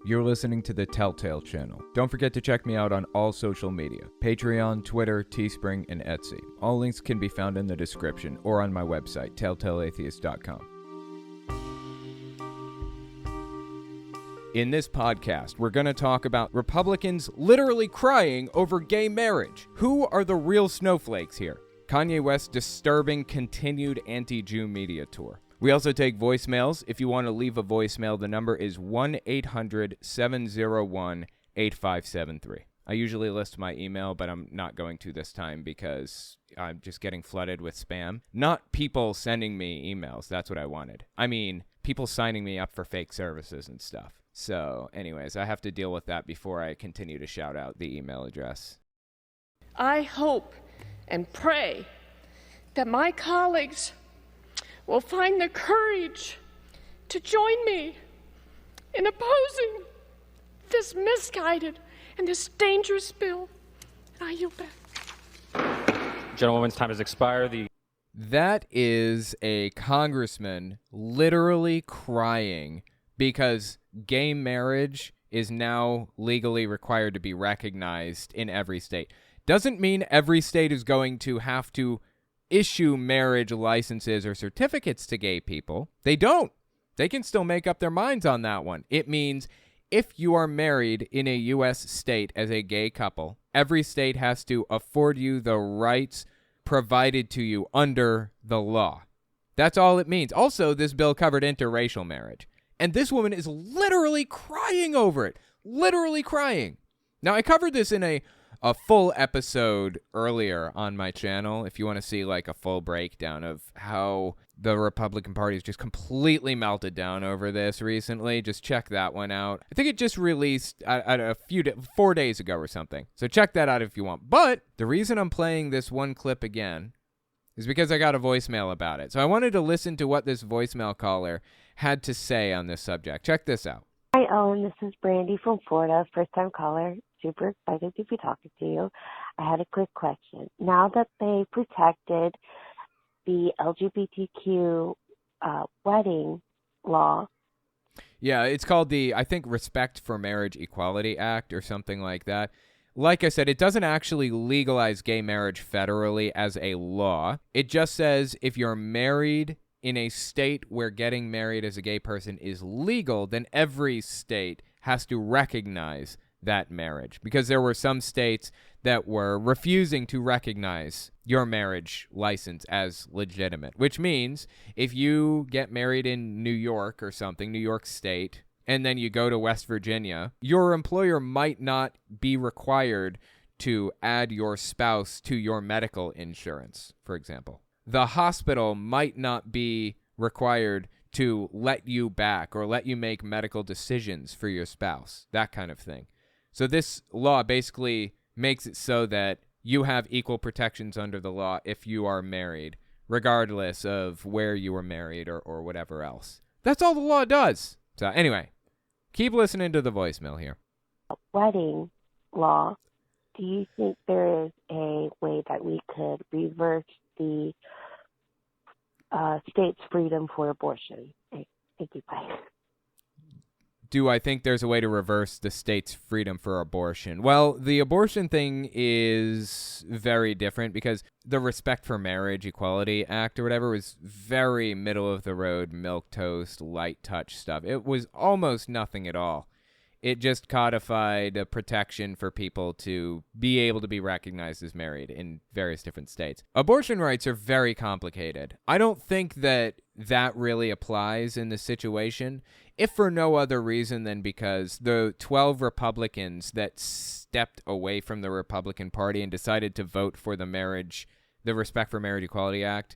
You're listening to the Telltale Channel. Don't forget to check me out on all social media: Patreon, Twitter, Teespring, and Etsy. All links can be found in the description or on my website, telltaleatheist.com. In this podcast, we're going to talk about Republicans literally crying over gay marriage. Who are the real snowflakes here? Kanye West's disturbing continued anti-Jew media tour. We also take voicemails. If you want to leave a voicemail, the number is 1-800-701-8573. I usually list my email, but I'm not going to this time because I'm just getting flooded with spam. Not people sending me emails. That's what I wanted. I mean, people signing me up for fake services and stuff. So, anyways, I have to deal with that before I continue to shout out the email address. I hope and pray that my colleagues will find the courage to join me in opposing this misguided and this dangerous bill. And I yield back. Gentlewoman's time has expired. That is a congressman literally crying because gay marriage is now legally required to be recognized in every state. Doesn't mean every state is going to have to issue marriage licenses or certificates to gay people. They don't. They can still make up their minds on that one. It means if you are married in a U.S. state as a gay couple, every state has to afford you the rights provided to you under the law. That's all it means. Also, this bill covered interracial marriage. And this woman is literally crying over it. Literally crying. Now, I covered this in a full episode earlier on my channel. If you want to see like a full breakdown of how the Republican Party has just completely melted down over this recently, just check that one out. I think it just released 4 days ago or something. So check that out if you want. But the reason I'm playing this one clip again is because I got a voicemail about it. So I wanted to listen to what this voicemail caller had to say on this subject. Check this out. Hi, Owen. This is Brandy from Florida, first-time caller. Super excited to be talking to you. I had a quick question. Now that they protected the LGBTQ wedding law. Yeah, it's called the, I think, Respect for Marriage Equality Act or something like that. Like I said, it doesn't actually legalize gay marriage federally as a law. It just says if you're married in a state where getting married as a gay person is legal, then every state has to recognize that marriage, because there were some states that were refusing to recognize your marriage license as legitimate, which means if you get married in New York or something, New York State, and then you go to West Virginia, your employer might not be required to add your spouse to your medical insurance, for example. The hospital might not be required to let you back or let you make medical decisions for your spouse, that kind of thing. So this law basically makes it so that you have equal protections under the law if you are married, regardless of where you were married or whatever else. That's all the law does. So anyway, keep listening to the voicemail here. Wedding law, do you think there is a way that we could reverse the state's freedom for abortion? Thank you. Bye. Do I think there's a way to reverse the state's freedom for abortion? Well, the abortion thing is very different because the Respect for Marriage Equality Act or whatever was very middle-of-the-road, milquetoast, light touch stuff. It was almost nothing at all. It just codified a protection for people to be able to be recognized as married in various different states. Abortion rights are very complicated. I don't think that really applies in this situation, if for no other reason than because the 12 Republicans that stepped away from the Republican Party and decided to vote for the Respect for Marriage Equality Act,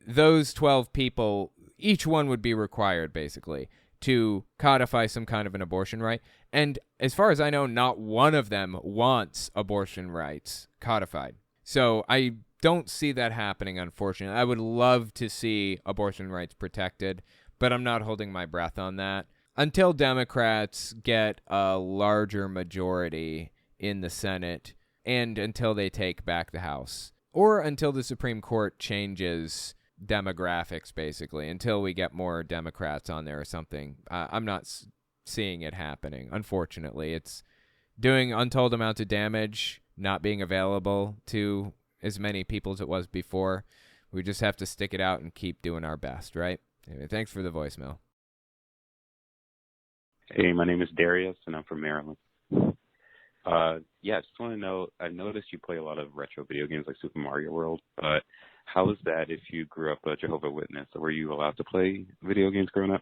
those 12 people, each one would be required, basically, to codify some kind of an abortion right. And as far as I know, not one of them wants abortion rights codified. So I don't see that happening, unfortunately. I would love to see abortion rights protected, but I'm not holding my breath on that. Until Democrats get a larger majority in the Senate and until they take back the House, or until the Supreme Court changes demographics, basically, until we get more Democrats on there or something. I'm not seeing it happening. Unfortunately, it's doing untold amounts of damage, not being available to as many people as it was before. We just have to stick it out and keep doing our best, right? Anyway, thanks for the voicemail. Hey, my name is Darius, and I'm from Maryland. Just want to know, I noticed you play a lot of retro video games like Super Mario World, but how is that if you grew up a Jehovah's Witness? Were you allowed to play video games growing up?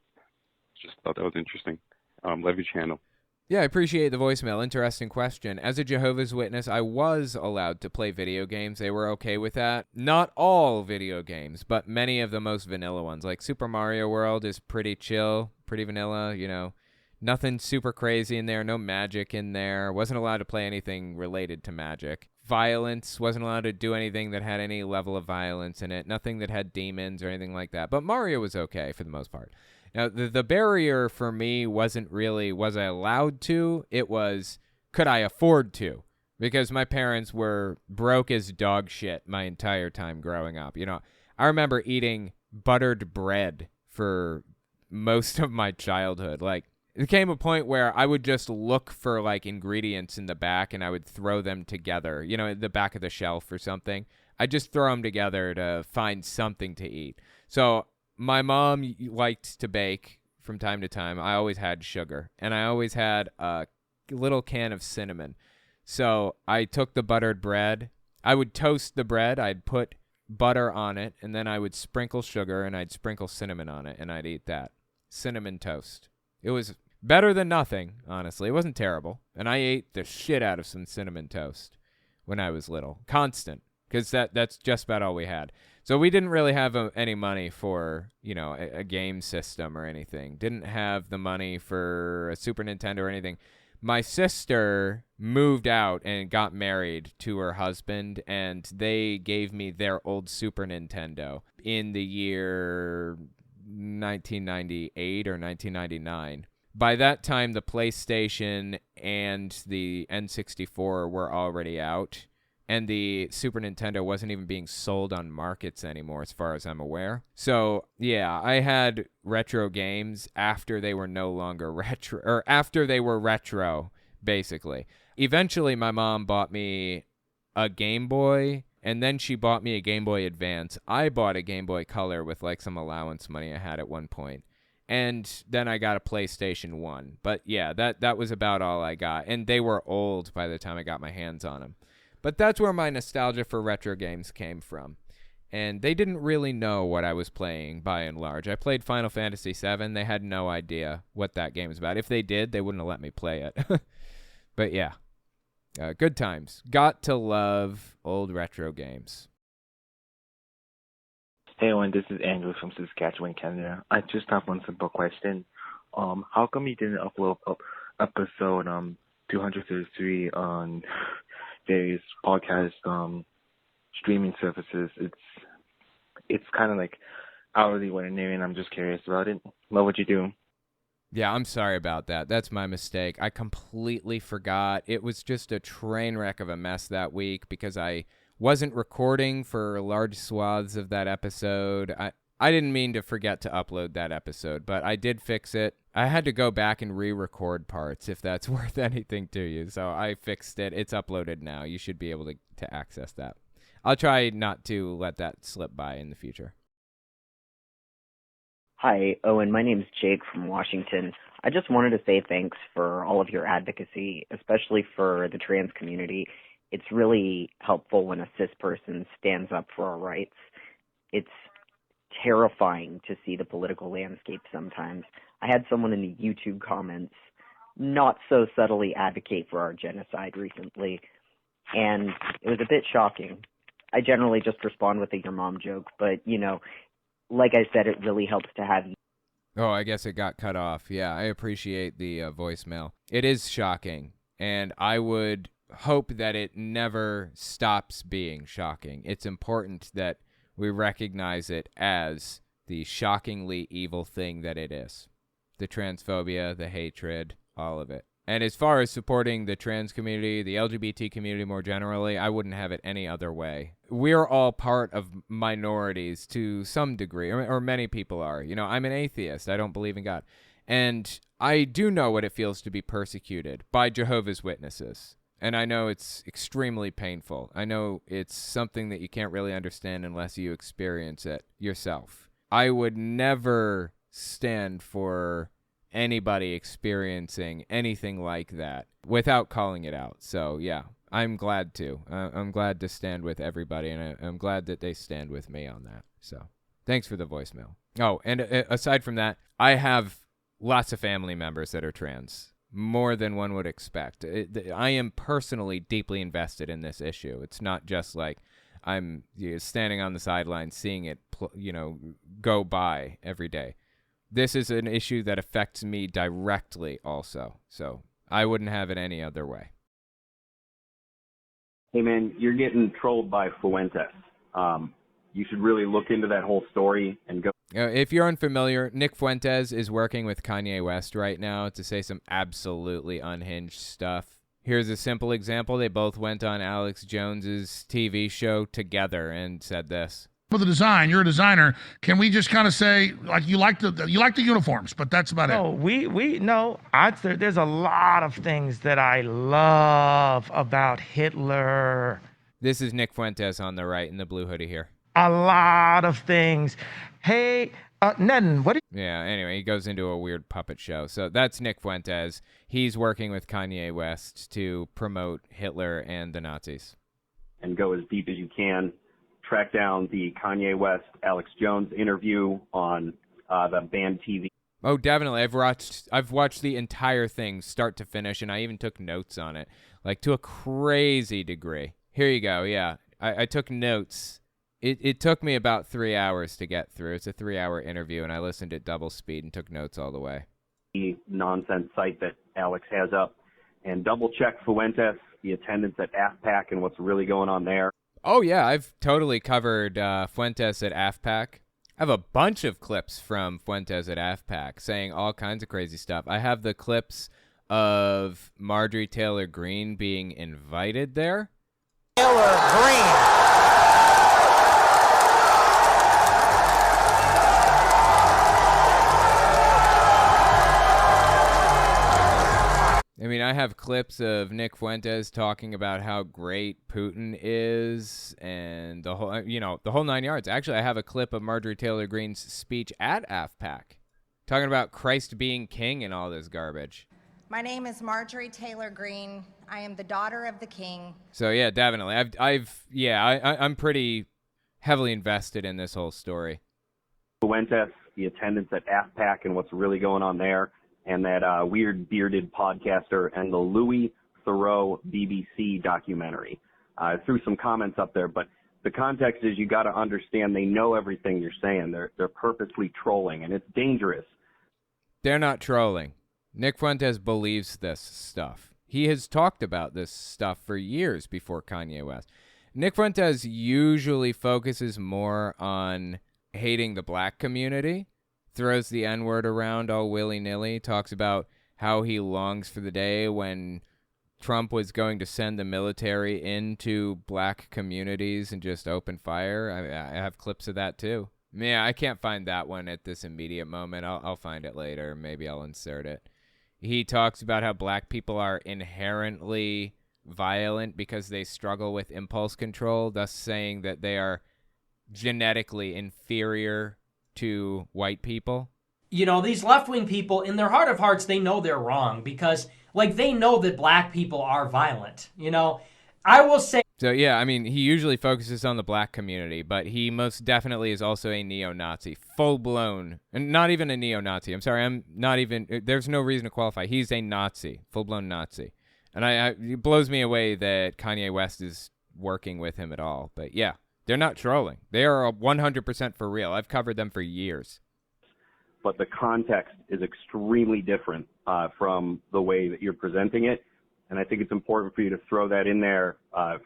Just thought that was interesting. Love your channel. Yeah, I appreciate the voicemail. Interesting question. As a Jehovah's Witness, I was allowed to play video games. They were okay with that. Not all video games, but many of the most vanilla ones. Like Super Mario World is pretty chill, pretty vanilla, you know. Nothing super crazy in there, no magic in there. Wasn't allowed to play anything related to magic. Violence, wasn't allowed to do anything that had any level of violence in it. Nothing that had demons or anything like that. But Mario was okay for the most part. Now, the barrier for me wasn't really, was I allowed to? It was, could I afford to? Because my parents were broke as dog shit my entire time growing up. You know, I remember eating buttered bread for most of my childhood. Like, it came a point where I would just look for, like, ingredients in the back and I would throw them together, you know, at the back of the shelf or something. I'd just throw them together to find something to eat. So my mom liked to bake from time to time. I always had sugar, and I always had a little can of cinnamon. So I took the buttered bread. I would toast the bread. I'd put butter on it, and then I would sprinkle sugar, and I'd sprinkle cinnamon on it, and I'd eat that. Cinnamon toast. It was better than nothing, honestly. It wasn't terrible. And I ate the shit out of some cinnamon toast when I was little. Constant. Because that's just about all we had. So we didn't really have any money for, you know, a game system or anything. Didn't have the money for a Super Nintendo or anything. My sister moved out and got married to her husband, and they gave me their old Super Nintendo in the year 1998 or 1999. By that time, the PlayStation and the N64 were already out, and the Super Nintendo wasn't even being sold on markets anymore, as far as I'm aware. So, yeah, I had retro games after they were no longer retro, or after they were retro, basically. Eventually, my mom bought me a Game Boy, and then she bought me a Game Boy Advance. I bought a Game Boy Color with, like, some allowance money I had at one point. And then I got a PlayStation 1. But, yeah, that was about all I got. And they were old by the time I got my hands on them. But that's where my nostalgia for retro games came from. And they didn't really know what I was playing, by and large. I played Final Fantasy VII. They had no idea what that game was about. If they did, they wouldn't have let me play it. But, yeah. Good times. Got to love old retro games. Hey, Owen, this is Andrew from Saskatchewan, Canada. I just have one simple question. How come you didn't upload episode 233 on various podcast streaming services? It's kind of like hourly ordinary, and I'm just curious about it. Love what you do. Yeah, I'm sorry about that. That's my mistake. I completely forgot. It was just a train wreck of a mess that week because I wasn't recording for large swaths of that episode. I didn't mean to forget to upload that episode, but I did fix it. I had to go back and re-record parts, if that's worth anything to you. So I fixed it. It's uploaded now. You should be able to access that. I'll try not to let that slip by in the future. Hi, Owen. My name's Jake from Washington. I just wanted to say thanks for all of your advocacy, especially for the trans community. It's really helpful when a cis person stands up for our rights. It's terrifying to see the political landscape sometimes. I had someone in the YouTube comments not so subtly advocate for our genocide recently, and it was a bit shocking. I generally just respond with a your mom joke, but, you know, like I said, it really helps to have you. Oh, I guess it got cut off. Yeah, I appreciate the voicemail. It is shocking, and I would hope that it never stops being shocking. It's important that we recognize it as the shockingly evil thing that it is. The transphobia, the hatred, all of it. And as far as supporting the trans community, the LGBT community more generally, I wouldn't have it any other way. We're all part of minorities to some degree, or many people are. You know, I'm an atheist. I don't believe in God. And I do know what it feels to be persecuted by Jehovah's Witnesses. And I know it's extremely painful. I know it's something that you can't really understand unless you experience it yourself. I would never stand for anybody experiencing anything like that without calling it out. So, yeah, I'm glad to. I'm glad to stand with everybody, and I'm glad that they stand with me on that. So, thanks for the voicemail. Oh, and aside from that, I have lots of family members that are trans, more than one would expect. I am personally deeply invested in this issue. It's not just like I'm standing on the sidelines seeing it, go by every day. This is an issue that affects me directly also. So I wouldn't have it any other way. Hey, man, you're getting trolled by Fuentes. You should really look into that whole story and go. If you're unfamiliar, Nick Fuentes is working with Kanye West right now to say some absolutely unhinged stuff. Here's a simple example. They both went on Alex Jones's TV show together and said this. For the design, you're a designer. Can we just kind of say, like, you like the uniforms, but that's about it? There's a lot of things that I love about Hitler. This is Nick Fuentes on the right in the blue hoodie here. A lot of things. Hey, Nedden, what do you... Yeah, anyway, he goes into a weird puppet show. So that's Nick Fuentes. He's working with Kanye West to promote Hitler and the Nazis. And go as deep as you can. Track down the Kanye West, Alex Jones interview on the band TV. Oh, definitely. I've watched the entire thing start to finish, and I even took notes on it, like to a crazy degree. Here you go. Yeah, I took notes. It took me about 3 hours to get through. It's a 3-hour interview, and I listened at double speed and took notes all the way. The nonsense site that Alex has up, and double check Fuentes, the attendance at AFPAC, and what's really going on there. Oh, yeah, I've totally covered Fuentes at AFPAC. I have a bunch of clips from Fuentes at AFPAC saying all kinds of crazy stuff. I have the clips of Marjorie Taylor Greene being invited there. Taylor Greene. I mean, I have clips of Nick Fuentes talking about how great Putin is and the whole 9 yards. Actually, I have a clip of Marjorie Taylor Greene's speech at AFPAC talking about Christ being king and all this garbage. My name is Marjorie Taylor Greene. I am the daughter of the king. So yeah, definitely. I'm pretty heavily invested in this whole story. Fuentes, the attendance at AFPAC and what's really going on there. And that weird bearded podcaster and the Louis Theroux BBC documentary. I threw some comments up there, but the context is you got to understand they know everything you're saying. They're purposely trolling, and it's dangerous. They're not trolling. Nick Fuentes believes this stuff. He has talked about this stuff for years before Kanye West. Nick Fuentes usually focuses more on hating the black community. Throws the N-word around all willy-nilly, talks about how he longs for the day when Trump was going to send the military into black communities and just open fire. I have clips of that too. Yeah, I can't find that one at this immediate moment. I'll find it later. Maybe I'll insert it. He talks about how black people are inherently violent because they struggle with impulse control, thus saying that they are genetically inferior to white people. You know, these left-wing people, in their heart of hearts, they know they're wrong because, they know that black people are violent. You know, I will say... So, yeah, I mean, he usually focuses on the black community, but he most definitely is also a neo-Nazi. Full-blown. And not even a neo-Nazi. I'm sorry, I'm not even... There's no reason to qualify. He's a Nazi. Full-blown Nazi. And it blows me away that Kanye West is working with him at all. But, yeah. They're not trolling. They are 100% for real. I've covered them for years. But the context is extremely different from the way that you're presenting it. And I think it's important for you to throw that in there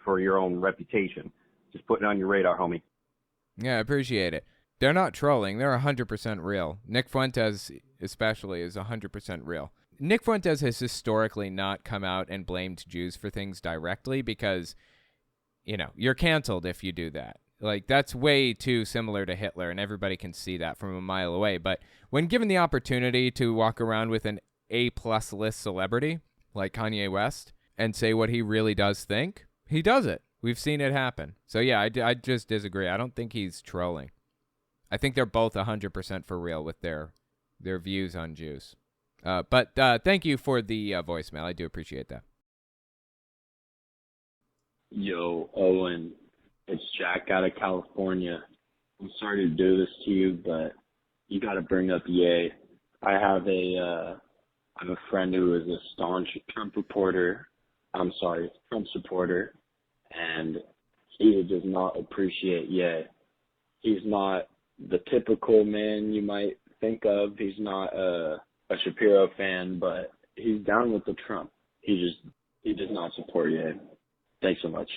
for your own reputation. Just put it on your radar, homie. Yeah, I appreciate it. They're not trolling. They're 100% real. Nick Fuentes especially is 100% real. Nick Fuentes has historically not come out and blamed Jews for things directly because... you're canceled if you do that. Like, that's way too similar to Hitler, and everybody can see that from a mile away. But when given the opportunity to walk around with an A-plus list celebrity like Kanye West and say what he really does think, he does it. We've seen it happen. So, yeah, I just disagree. I don't think he's trolling. I think they're both 100% for real with their views on Jews. But thank you for the voicemail. I do appreciate that. Yo, Owen, it's Jack out of California. I'm sorry to do this to you, but you got to bring up Ye. I have a friend who is a staunch Trump supporter, and he does not appreciate Ye. He's not the typical man you might think of. He's not a Shapiro fan, but he's down with the Trump. He does not support Ye. Thanks so much.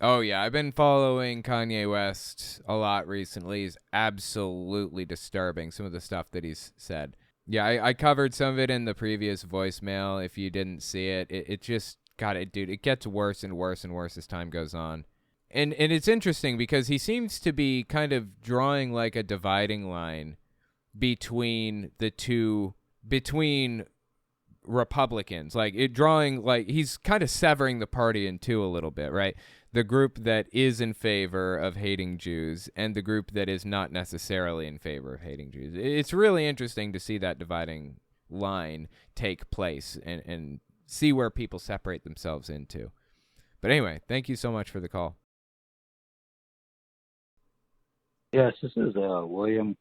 Oh, yeah. I've been following Kanye West a lot recently. He's absolutely disturbing, some of the stuff that he's said. Yeah, I covered some of it in the previous voicemail. If you didn't see it, it just, God, dude, it gets worse and worse and worse as time goes on. And it's interesting because he seems to be kind of drawing like a dividing line between Republicans, like he's kind of severing the party in two a little bit, right? The group that is in favor of hating Jews and the group that is not necessarily in favor of hating Jews. It's really interesting to see that dividing line take place and see where people separate themselves into. But anyway, thank you so much for the call. Yes, this is William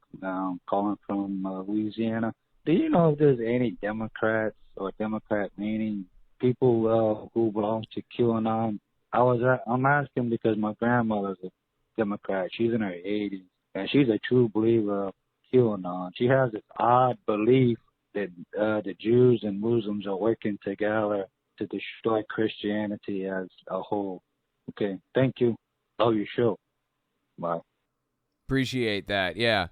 calling from Louisiana. Do you know if there's any Democrats or Democrat-leaning people who belong to QAnon? I'm asking because my grandmother's a Democrat. She's in her 80s, and she's a true believer of QAnon. She has this odd belief that the Jews and Muslims are working together to destroy Christianity as a whole. Okay, thank you. Love your show. Bye. Appreciate that, yeah.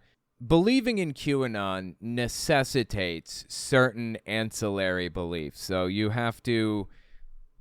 Believing in QAnon necessitates certain ancillary beliefs. So you have to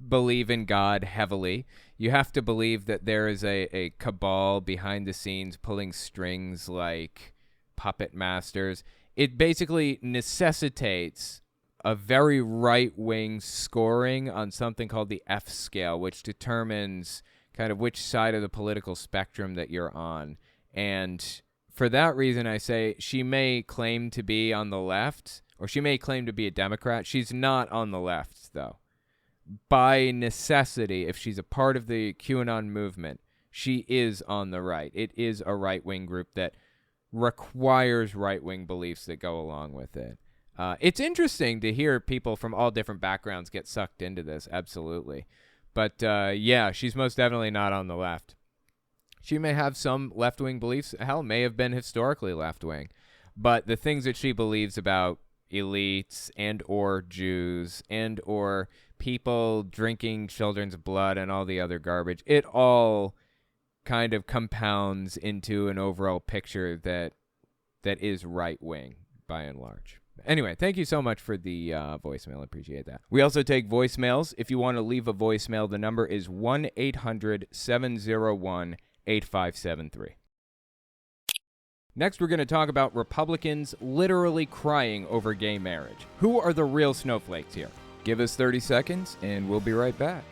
believe in God heavily. You have to believe that there is a cabal behind the scenes pulling strings like puppet masters. It basically necessitates a very right-wing scoring on something called the F scale, which determines kind of which side of the political spectrum that you're on. And for that reason, I say she may claim to be on the left, or she may claim to be a Democrat. She's not on the left, though. By necessity, if she's a part of the QAnon movement, she is on the right. It is a right-wing group that requires right-wing beliefs that go along with it. It's interesting to hear people from all different backgrounds get sucked into this, absolutely. But, yeah, she's most definitely not on the left. She may have some left-wing beliefs, hell, may have been historically left-wing. But the things that she believes about elites and or Jews and or people drinking children's blood and all the other garbage, it all kind of compounds into an overall picture that is right-wing by and large. Anyway, thank you so much for the voicemail. I appreciate that. We also take voicemails. If you want to leave a voicemail, the number is 1-800-701-8573. Next, we're going to talk about Republicans literally crying over gay marriage. Who are the real snowflakes here? Give us 30 seconds, and we'll be right back.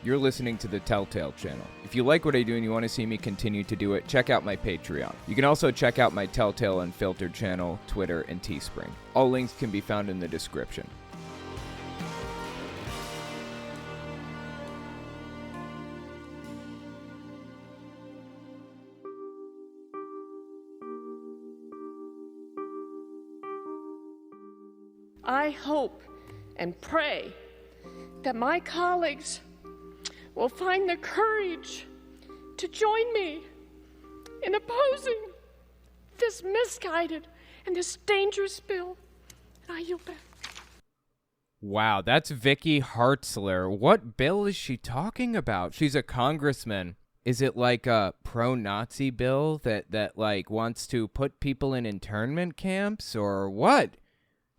You're listening to the Telltale Channel. If you like what I do and you want to see me continue to do it, check out my Patreon. You can also check out my Telltale Unfiltered channel, Twitter, and Teespring. All links can be found in the description. I hope and pray that my colleagues will find the courage to join me in opposing this misguided and this dangerous bill. And I yield back. Wow, that's Vicky Hartzler. What bill is she talking about? She's a congressman. Is it like a pro-Nazi bill that like wants to put people in internment camps or what?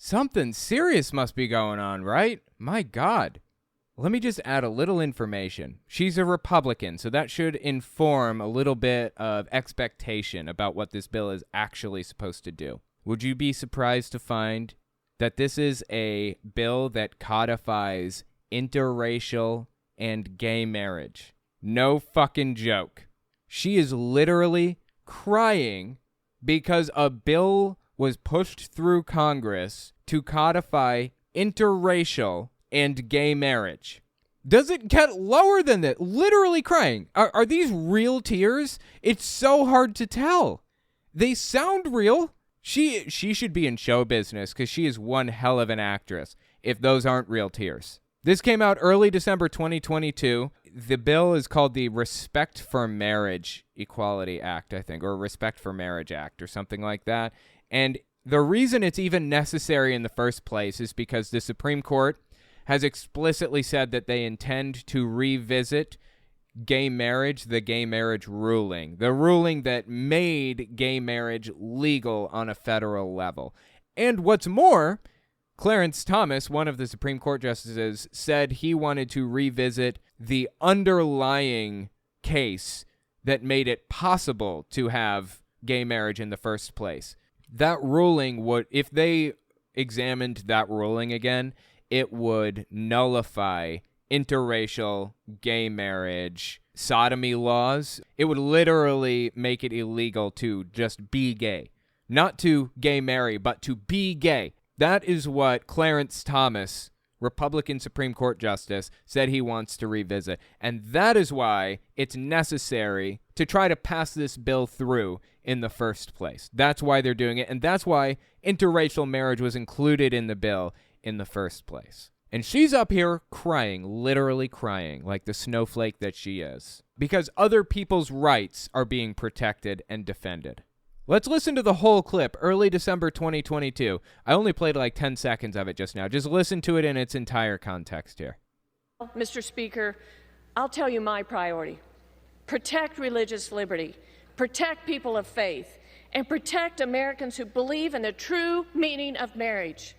Something serious must be going on, right? My God. let me just add a little information. She's a Republican, so that should inform a little bit of expectation about what this bill is actually supposed to do. Would you be surprised to find that this is a bill that codifies interracial and gay marriage? No fucking joke. She is literally crying because a bill was pushed through Congress to codify interracial and gay marriage. Does it get lower than that? Literally crying. Are these real tears? It's so hard to tell. They sound real. She should be in show business because she is one hell of an actress if those aren't real tears. This came out early December 2022. The bill is called the Respect for Marriage Equality Act, I think, or Respect for Marriage Act or something like that. And the reason it's even necessary in the first place is because the Supreme Court has explicitly said that they intend to revisit gay marriage, the gay marriage ruling, the ruling that made gay marriage legal on a federal level. And what's more, Clarence Thomas, one of the Supreme Court justices, said he wanted to revisit the underlying case that made it possible to have gay marriage in the first place. That ruling would, if they examined that ruling again, it would nullify interracial gay marriage, sodomy laws. It would literally make it illegal to just be gay. Not to gay marry, but to be gay. That is what Clarence Thomas, Republican Supreme Court Justice, said he wants to revisit. And that is why it's necessary to try to pass this bill through in the first place. That's why they're doing it. And that's why interracial marriage was included in the bill in the first place. And she's up here crying, literally crying, like the snowflake that she is, because other people's rights are being protected and defended. Let's listen to the whole clip, early December 2022. I only played like 10 seconds of it just now. Just listen to it in its entire context here. Mr. Speaker, I'll tell you my priority. Protect religious liberty, protect people of faith, and protect Americans who believe in the true meaning of marriage.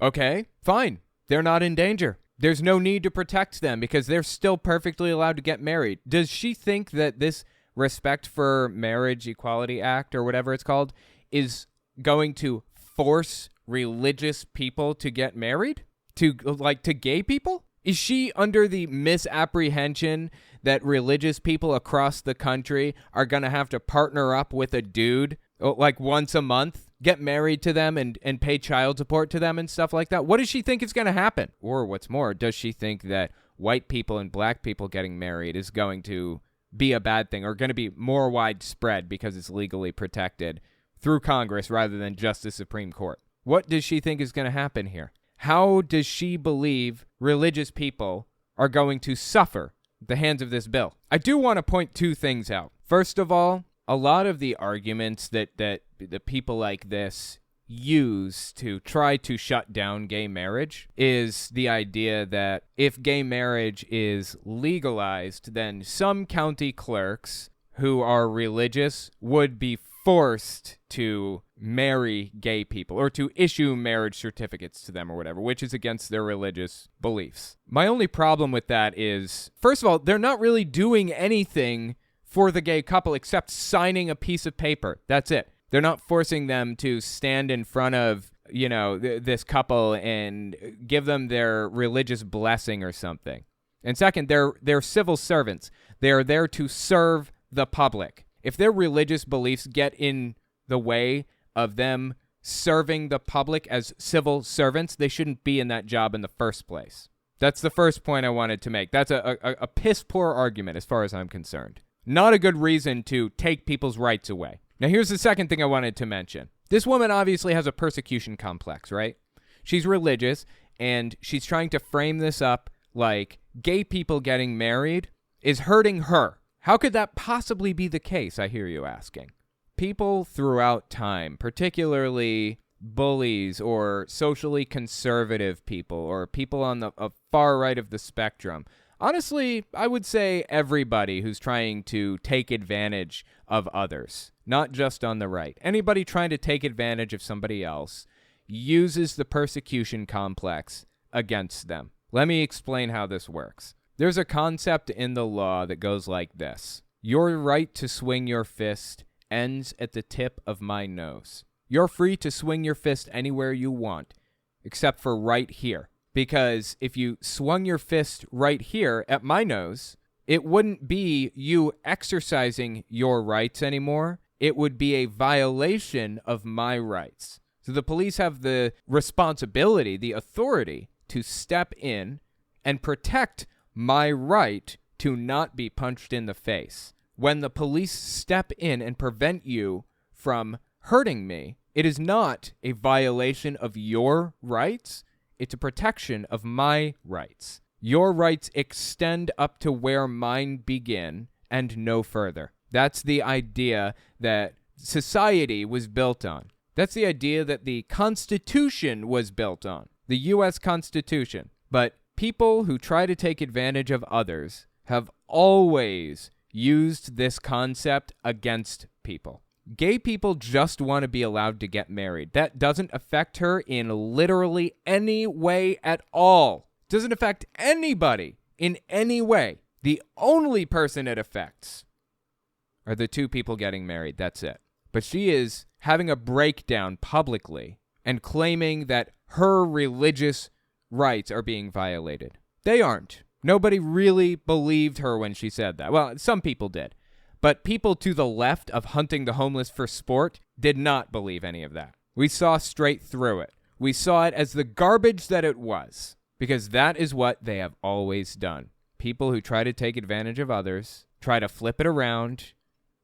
Okay, fine. They're not in danger. There's no need to protect them because they're still perfectly allowed to get married. Does she think that this Respect for Marriage Equality Act, or whatever it's called, is going to force religious people to get married? To gay people? Is she under the misapprehension that religious people across the country are going to have to partner up with a dude like once a month, get married to them and pay child support to them and stuff like that? What does she think is going to happen? Or what's more, does she think that white people and black people getting married is going to be a bad thing, or going to be more widespread because it's legally protected through Congress rather than just the Supreme Court? What does she think is going to happen here? How does she believe religious people are going to suffer at the hands of this bill? I do want to point two things out. First of all, a lot of the arguments that the people like this use to try to shut down gay marriage is the idea that if gay marriage is legalized, then some county clerks who are religious would be forced to marry gay people or to issue marriage certificates to them or whatever, which is against their religious beliefs. My only problem with that is, first of all, they're not really doing anything for the gay couple except signing a piece of paper. That's it. They're not forcing them to stand in front of, this couple and give them their religious blessing or something. And second, they're civil servants. They are there to serve the public. If their religious beliefs get in the way of them serving the public as civil servants, they shouldn't be in that job in the first place. That's the first point I wanted to make. That's a piss-poor argument as far as I'm concerned. Not a good reason to take people's rights away. Now, here's the second thing I wanted to mention. This woman obviously has a persecution complex, right? She's religious, and she's trying to frame this up like gay people getting married is hurting her. How could that possibly be the case, I hear you asking? People throughout time, particularly bullies or socially conservative people or people on the far right of the spectrum, honestly, I would say everybody who's trying to take advantage of others, not just on the right. Anybody trying to take advantage of somebody else uses the persecution complex against them. Let me explain how this works. There's a concept in the law that goes like this. Your right to swing your fist ends at the tip of my nose. You're free to swing your fist anywhere you want, except for right here. Because if you swung your fist right here at my nose, it wouldn't be you exercising your rights anymore. It would be a violation of my rights. So the police have the responsibility, the authority to step in and protect my right to not be punched in the face. When the police step in and prevent you from hurting me, it is not a violation of your rights. It's a protection of my rights. Your rights extend up to where mine begin and no further. That's the idea that society was built on. That's the idea that the Constitution was built on, the U.S. Constitution. But people who try to take advantage of others have always used this concept against people. Gay people just want to be allowed to get married. That doesn't affect her in literally any way at all. Doesn't affect anybody in any way. The only person it affects are the two people getting married. That's it. But she is having a breakdown publicly and claiming that her religious rights are being violated. They aren't. Nobody really believed her when she said that. Well, some people did. But people to the left of hunting the homeless for sport did not believe any of that. We saw straight through it. We saw it as the garbage that it was, because that is what they have always done. People who try to take advantage of others, try to flip it around,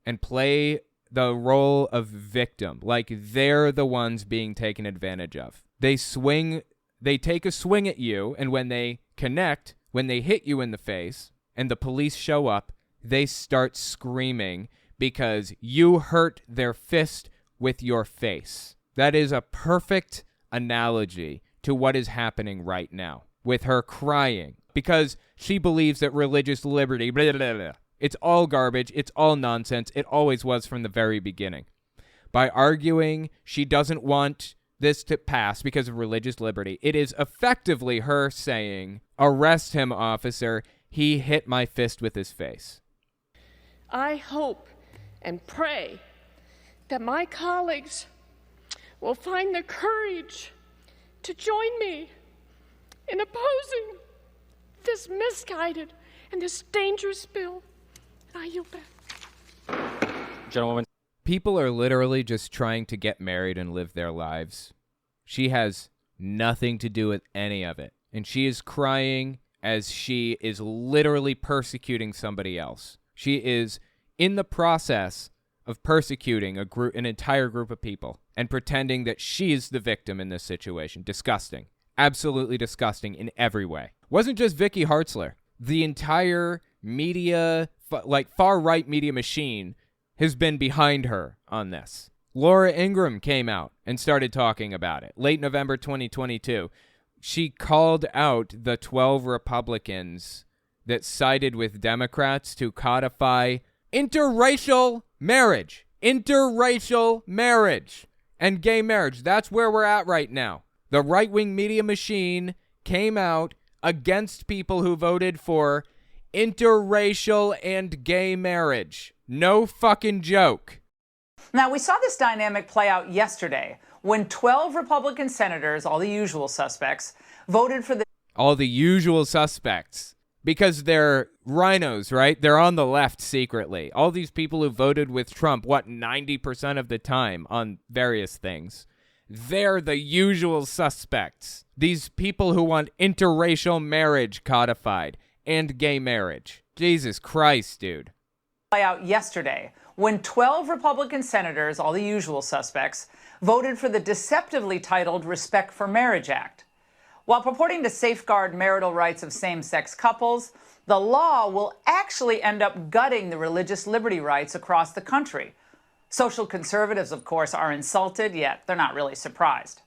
and play the role of victim, like they're the ones being taken advantage of. They take a swing at you, and when they connect, when they hit you in the face, and the police show up, they start screaming because you hurt their fist with your face. That is a perfect analogy to what is happening right now with her crying because she believes that religious liberty, blah, blah, blah. It's all garbage. It's all nonsense. It always was from the very beginning. By arguing she doesn't want this to pass because of religious liberty, it is effectively her saying, arrest him, officer. He hit my fist with his face. I hope and pray that my colleagues will find the courage to join me in opposing this misguided and this dangerous bill. And I yield back. Gentlewoman. People are literally just trying to get married and live their lives. She has nothing to do with any of it. And she is crying as she is literally persecuting somebody else. She is in the process of persecuting an entire group of people and pretending that she is the victim in this situation. Disgusting. Absolutely disgusting in every way. Wasn't just Vicky Hartzler. The entire media, far-right media machine has been behind her on this. Laura Ingraham came out and started talking about it. Late November 2022. She called out the 12 Republicans that sided with Democrats to codify interracial marriage. Interracial marriage and gay marriage. That's where we're at right now. The right-wing media machine came out against people who voted for interracial and gay marriage. No fucking joke. Now, we saw this dynamic play out yesterday when 12 Republican senators, all the usual suspects, voted for the... All the usual suspects. Because they're rhinos, right? They're on the left secretly. All these people who voted with Trump, 90% of the time on various things. They're the usual suspects. These people who want interracial marriage codified and gay marriage. Jesus Christ, dude. Play out yesterday when 12 Republican senators, all the usual suspects, voted for the deceptively titled Respect for Marriage Act. While purporting to safeguard marital rights of same-sex couples, the law will actually end up gutting the religious liberty rights across the country. Social conservatives, of course, are insulted, yet they're not really surprised.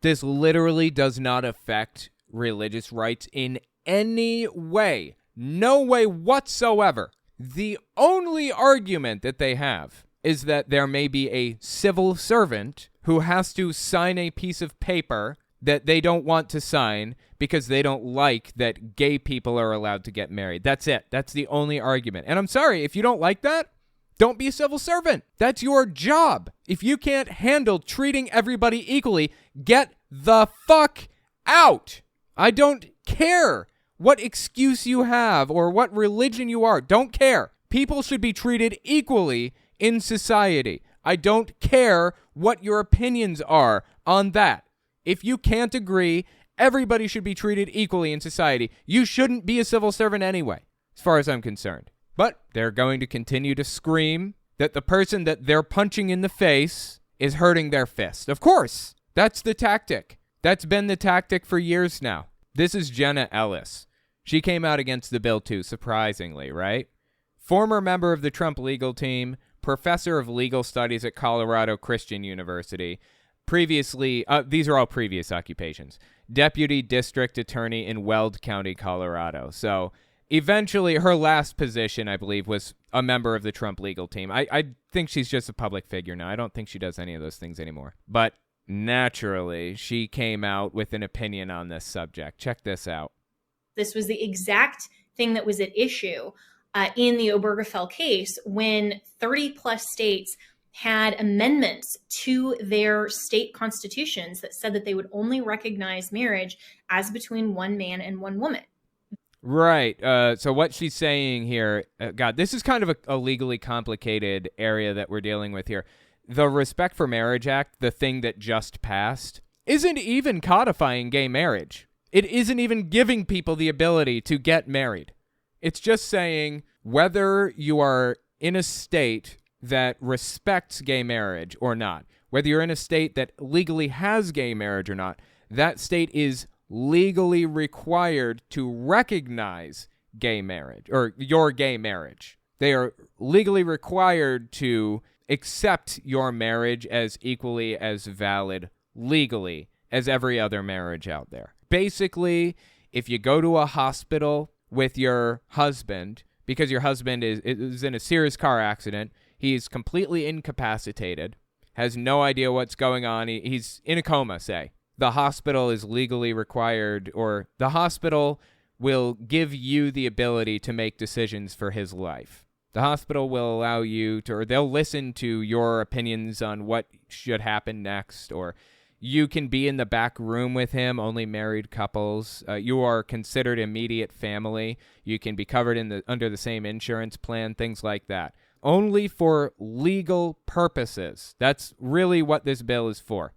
This literally does not affect religious rights in any way. No way whatsoever. The only argument that they have is that there may be a civil servant who has to sign a piece of paper that they don't want to sign because they don't like that gay people are allowed to get married. That's it. That's the only argument. And I'm sorry, if you don't like that, don't be a civil servant. That's your job. If you can't handle treating everybody equally, get the fuck out. I don't care what excuse you have or what religion you are. Don't care. People should be treated equally in society. I don't care what your opinions are on that. If you can't agree, everybody should be treated equally in society. You shouldn't be a civil servant anyway, as far as I'm concerned. But they're going to continue to scream that the person that they're punching in the face is hurting their fist. Of course, that's the tactic. That's been the tactic for years now. This is Jenna Ellis. She came out against the bill too, surprisingly, right? Former member of the Trump legal team, professor of legal studies at Colorado Christian University. Previously, these are all previous occupations. Deputy District Attorney in Weld County, Colorado. So eventually her last position, I believe, was a member of the Trump legal team. I think she's just a public figure now. I don't think she does any of those things anymore. But naturally, she came out with an opinion on this subject. Check this out. This was the exact thing that was at issue in the Obergefell case when 30 plus states had amendments to their state constitutions that said that they would only recognize marriage as between one man and one woman. Right. So what she's saying here, God, this is kind of a legally complicated area that we're dealing with here. The Respect for Marriage Act, the thing that just passed, isn't even codifying gay marriage. It isn't even giving people the ability to get married. It's just saying whether you are in a state that respects gay marriage or not, whether you're in a state that legally has gay marriage or not, that state is legally required to recognize gay marriage or your gay marriage. They are legally required to accept your marriage as equally as valid legally as every other marriage out there. Basically, if you go to a hospital with your husband because your husband is in a serious car accident, he's completely incapacitated, has no idea what's going on, he's in a coma, say. The hospital is legally required, or the hospital will give you the ability to make decisions for his life. The hospital will allow you to, or they'll listen to your opinions on what should happen next, or you can be in the back room with him, only married couples. You are considered immediate family. You can be covered under the same insurance plan, things like that. Only for legal purposes. That's really what this bill is for.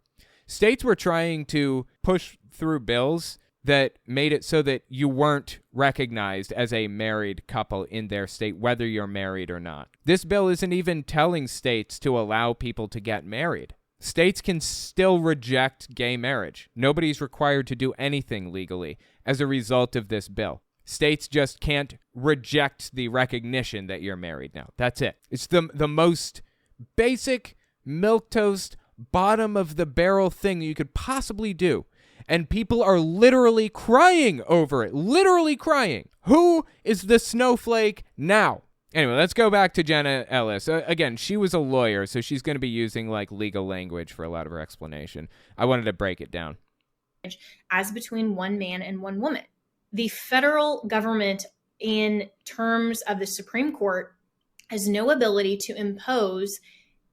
States were trying to push through bills that made it so that you weren't recognized as a married couple in their state, whether you're married or not. This bill isn't even telling states to allow people to get married. States can still reject gay marriage. Nobody's required to do anything legally as a result of this bill. States just can't reject the recognition that you're married now. That's it. It's the most basic, milquetoast, bottom of the barrel thing you could possibly do. And people are literally crying over it. Literally crying. Who is the snowflake now? Anyway, let's go back to Jenna Ellis. Again, she was a lawyer, so she's going to be using like legal language for a lot of her explanation. I wanted to break it down. As between one man and one woman. The federal government, in terms of the Supreme Court, has no ability to impose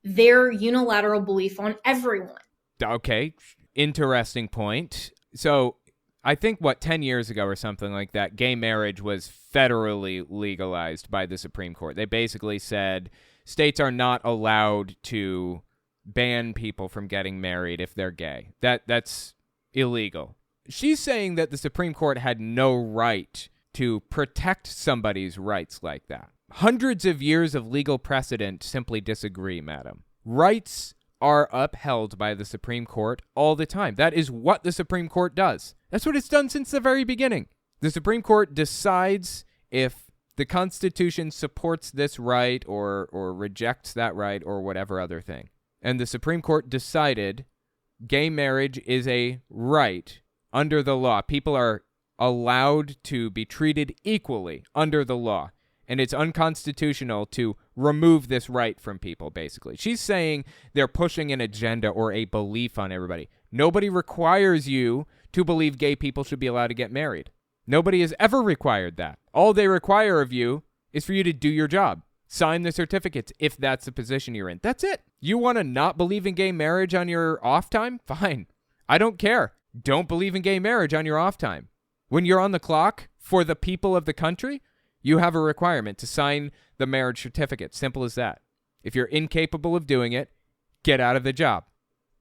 their unilateral belief on everyone. Okay, interesting point. So I think, 10 years ago or something like that, gay marriage was federally legalized by the Supreme Court. They basically said states are not allowed to ban people from getting married if they're gay. That's illegal. She's saying that the Supreme Court had no right to protect somebody's rights like that. Hundreds of years of legal precedent simply disagree, madam. Rights are upheld by the Supreme Court all the time. That is what the Supreme Court does. That's what it's done since the very beginning. The Supreme Court decides if the Constitution supports this right or rejects that right or whatever other thing. And the Supreme Court decided gay marriage is a right under the law. People are allowed to be treated equally under the law. And it's unconstitutional to remove this right from people, basically. She's saying they're pushing an agenda or a belief on everybody. Nobody requires you to believe gay people should be allowed to get married. Nobody has ever required that. All they require of you is for you to do your job. Sign the certificates if that's the position you're in. That's it. You want to not believe in gay marriage on your off time? Fine. I don't care. Don't believe in gay marriage on your off time. When you're on the clock for the people of the country, you have a requirement to sign the marriage certificate. Simple as that. If you're incapable of doing it, get out of the job.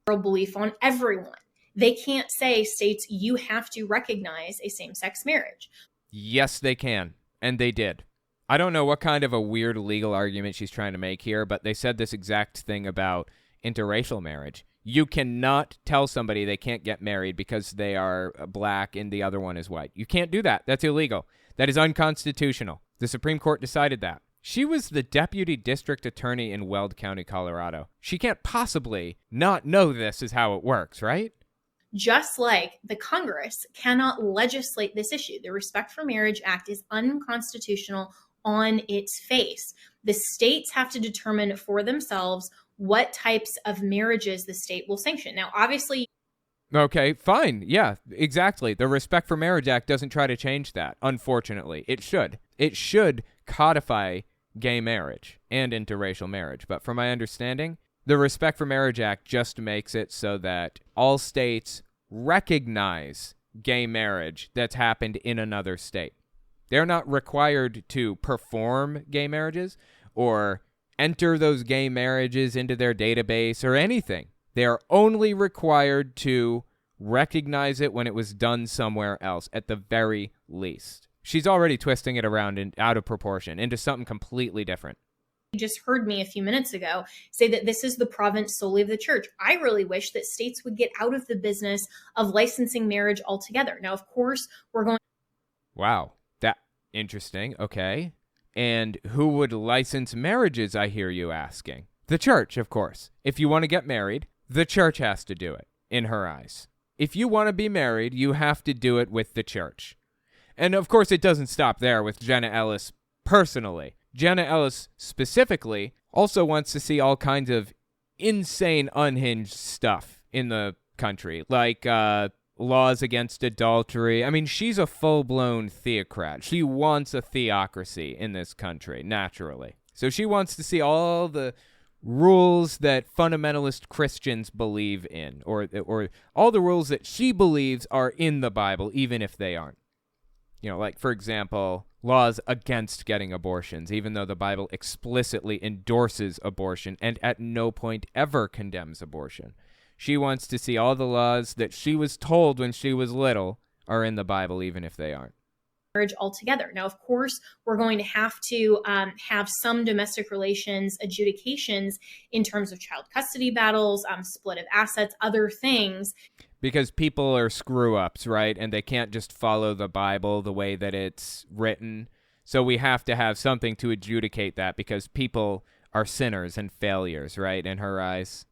Belief on everyone. They can't say, states, you have to recognize a same-sex marriage. Yes, they can. And they did. I don't know what kind of a weird legal argument she's trying to make here, but they said this exact thing about interracial marriage. You cannot tell somebody they can't get married because they are black and the other one is white. You can't do that. That's illegal. That is unconstitutional. The Supreme Court decided that. She was the deputy district attorney in Weld County, Colorado. She can't possibly not know this is how it works, right? Just like the Congress cannot legislate this issue. The Respect for Marriage Act is unconstitutional on its face. The states have to determine for themselves what types of marriages the state will sanction. Now, obviously... Okay, fine. Yeah, exactly. The Respect for Marriage Act doesn't try to change that, unfortunately. It should. It should codify gay marriage and interracial marriage. But from my understanding, the Respect for Marriage Act just makes it so that all states recognize gay marriage that's happened in another state. They're not required to perform gay marriages or enter those gay marriages into their database or anything. They are only required to recognize it when it was done somewhere else, at the very least. She's already twisting it around and out of proportion into something completely different. You just heard me a few minutes ago say that this is the province solely of the church. I really wish that states would get out of the business of licensing marriage altogether. Now, of course, we're going... Wow, that interesting. Okay. And who would license marriages, I hear you asking? The church, of course. If you want to get married, the church has to do it, in her eyes. If you want to be married, you have to do it with the church. And of course, it doesn't stop there with Jenna Ellis personally. Jenna Ellis specifically also wants to see all kinds of insane, unhinged stuff in the country, like laws against adultery. I mean, she's a full-blown theocrat. She wants a theocracy in this country, naturally. So she wants to see all the rules that fundamentalist Christians believe in, or all the rules that she believes are in the Bible, even if they aren't. You know, like, for example, laws against getting abortions, even though the Bible explicitly endorses abortion and at no point ever condemns abortion. She wants to see all the laws that she was told when she was little are in the Bible, even if they aren't. Marriage altogether. Now, of course, we're going to have to have some domestic relations adjudications in terms of child custody battles, split of assets, other things. Because people are screw-ups, right? And they can't just follow the Bible the way that it's written. So we have to have something to adjudicate that, because people are sinners and failures, right, in her eyes.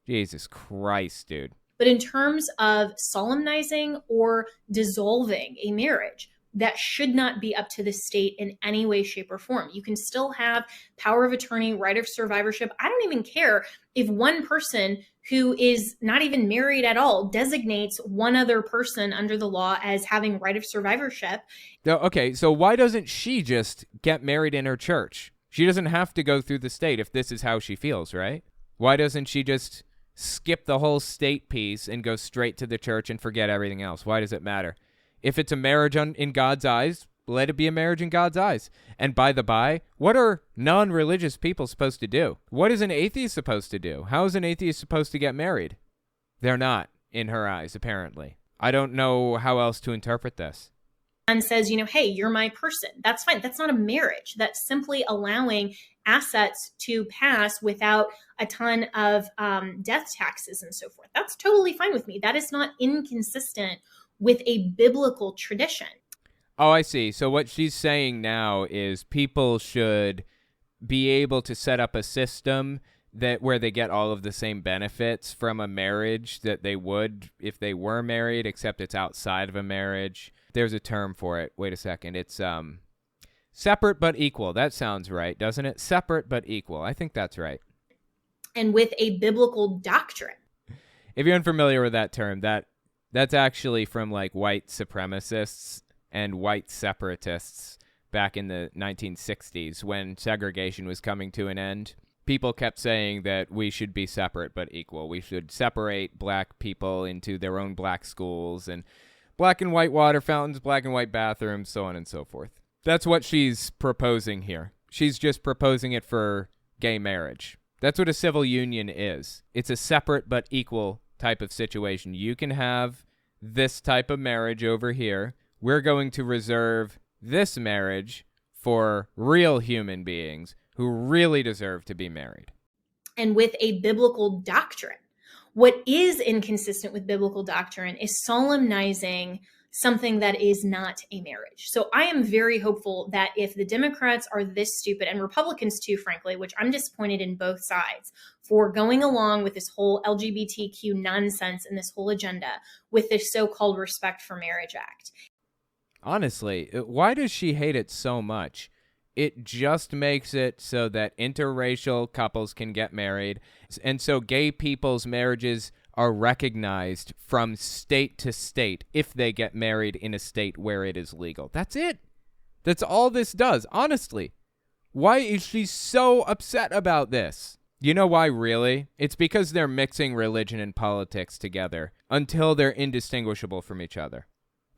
Jesus Christ, dude. But in terms of solemnizing or dissolving a marriage, that should not be up to the state in any way, shape, or form. You can still have power of attorney, right of survivorship. I don't even care if one person who is not even married at all designates one other person under the law as having right of survivorship. Okay, so why doesn't she just get married in her church? She doesn't have to go through the state if this is how she feels, right? Why doesn't she just skip the whole state piece and go straight to the church and forget everything else? Why does it matter? If it's a marriage in God's eyes, let it be a marriage in God's eyes. And by the by, what are non-religious people supposed to do? What is an atheist supposed to do? How is an atheist supposed to get married? They're not, in her eyes, apparently. I don't know how else to interpret this. And says, you know, hey, you're my person. That's fine. That's not a marriage. That's simply allowing assets to pass without a ton of death taxes and so forth. That's totally fine with me. That is not inconsistent with a biblical tradition. Oh, I see. So what she's saying now is people should be able to set up a system that where they get all of the same benefits from a marriage that they would if they were married, except it's outside of a marriage. There's a term for it. Wait a second. It's separate but equal. That sounds right, doesn't it? Separate but equal. I think that's right. And with a biblical doctrine. If you're unfamiliar with that term, that's actually from like white supremacists and white separatists back in the 1960s when segregation was coming to an end. People kept saying that we should be separate but equal. We should separate black people into their own black schools and black and white water fountains, black and white bathrooms, so on and so forth. That's what she's proposing here. She's just proposing it for gay marriage. That's what a civil union is. It's a separate but equal type of situation. You can have this type of marriage over here. We're going to reserve this marriage for real human beings who really deserve to be married. And with a biblical doctrine. What is inconsistent with biblical doctrine is solemnizing something that is not a marriage. So I am very hopeful that if the Democrats are this stupid, and Republicans too, frankly, which I'm disappointed in both sides, for going along with this whole LGBTQ nonsense and this whole agenda with this so-called Respect for Marriage Act. Honestly, why does she hate it so much? It just makes it so that interracial couples can get married, and so gay people's marriages are recognized from state to state if they get married in a state where it is legal. That's it. That's all this does, honestly. Why is she so upset about this? You know why, really? It's because they're mixing religion and politics together until they're indistinguishable from each other.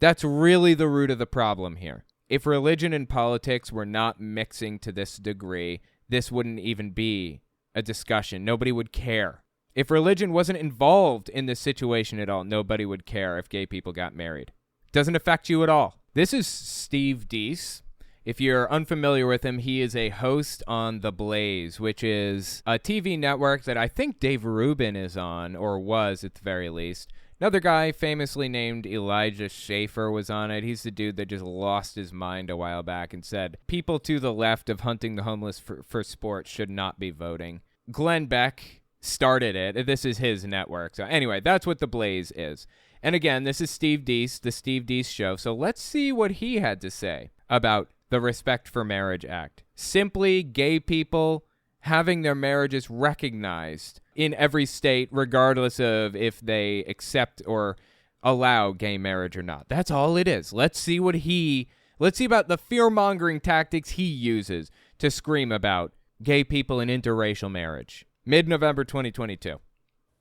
That's really the root of the problem here. If religion and politics were not mixing to this degree, this wouldn't even be a discussion. Nobody would care. If religion wasn't involved in this situation at all, nobody would care if gay people got married. Doesn't affect you at all. This is Steve Deese. If you're unfamiliar with him, he is a host on The Blaze, which is a TV network that I think Dave Rubin is on, or was at the very least. Another guy famously named Elijah Schaefer was on it. He's the dude that just lost his mind a while back and said, people to the left of hunting the homeless for sport should not be voting. Glenn Beck started it. This is his network. So anyway, that's what The Blaze is. And again, this is Steve Deese, the Steve Deese Show. So let's see what he had to say about the Respect for Marriage Act. Simply gay people having their marriages recognized in every state, regardless of if they accept or allow gay marriage or not. That's all it is. Let's see about the fear-mongering tactics he uses to scream about gay people and interracial marriage. Mid-November 2022.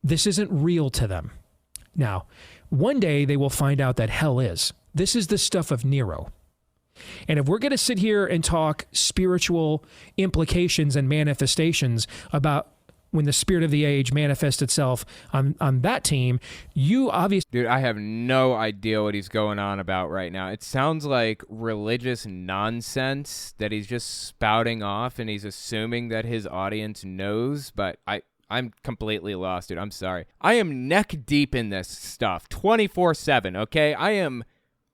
This isn't real to them. Now, one day they will find out that hell is. This is the stuff of Nero. And if we're going to sit here and talk spiritual implications and manifestations about when the spirit of the age manifests itself on that team, you obviously... Dude, I have no idea what he's going on about right now. It sounds like religious nonsense that he's just spouting off, and he's assuming that his audience knows, but I'm completely lost, dude. I'm sorry. I am neck deep in this stuff 24/7, okay? I am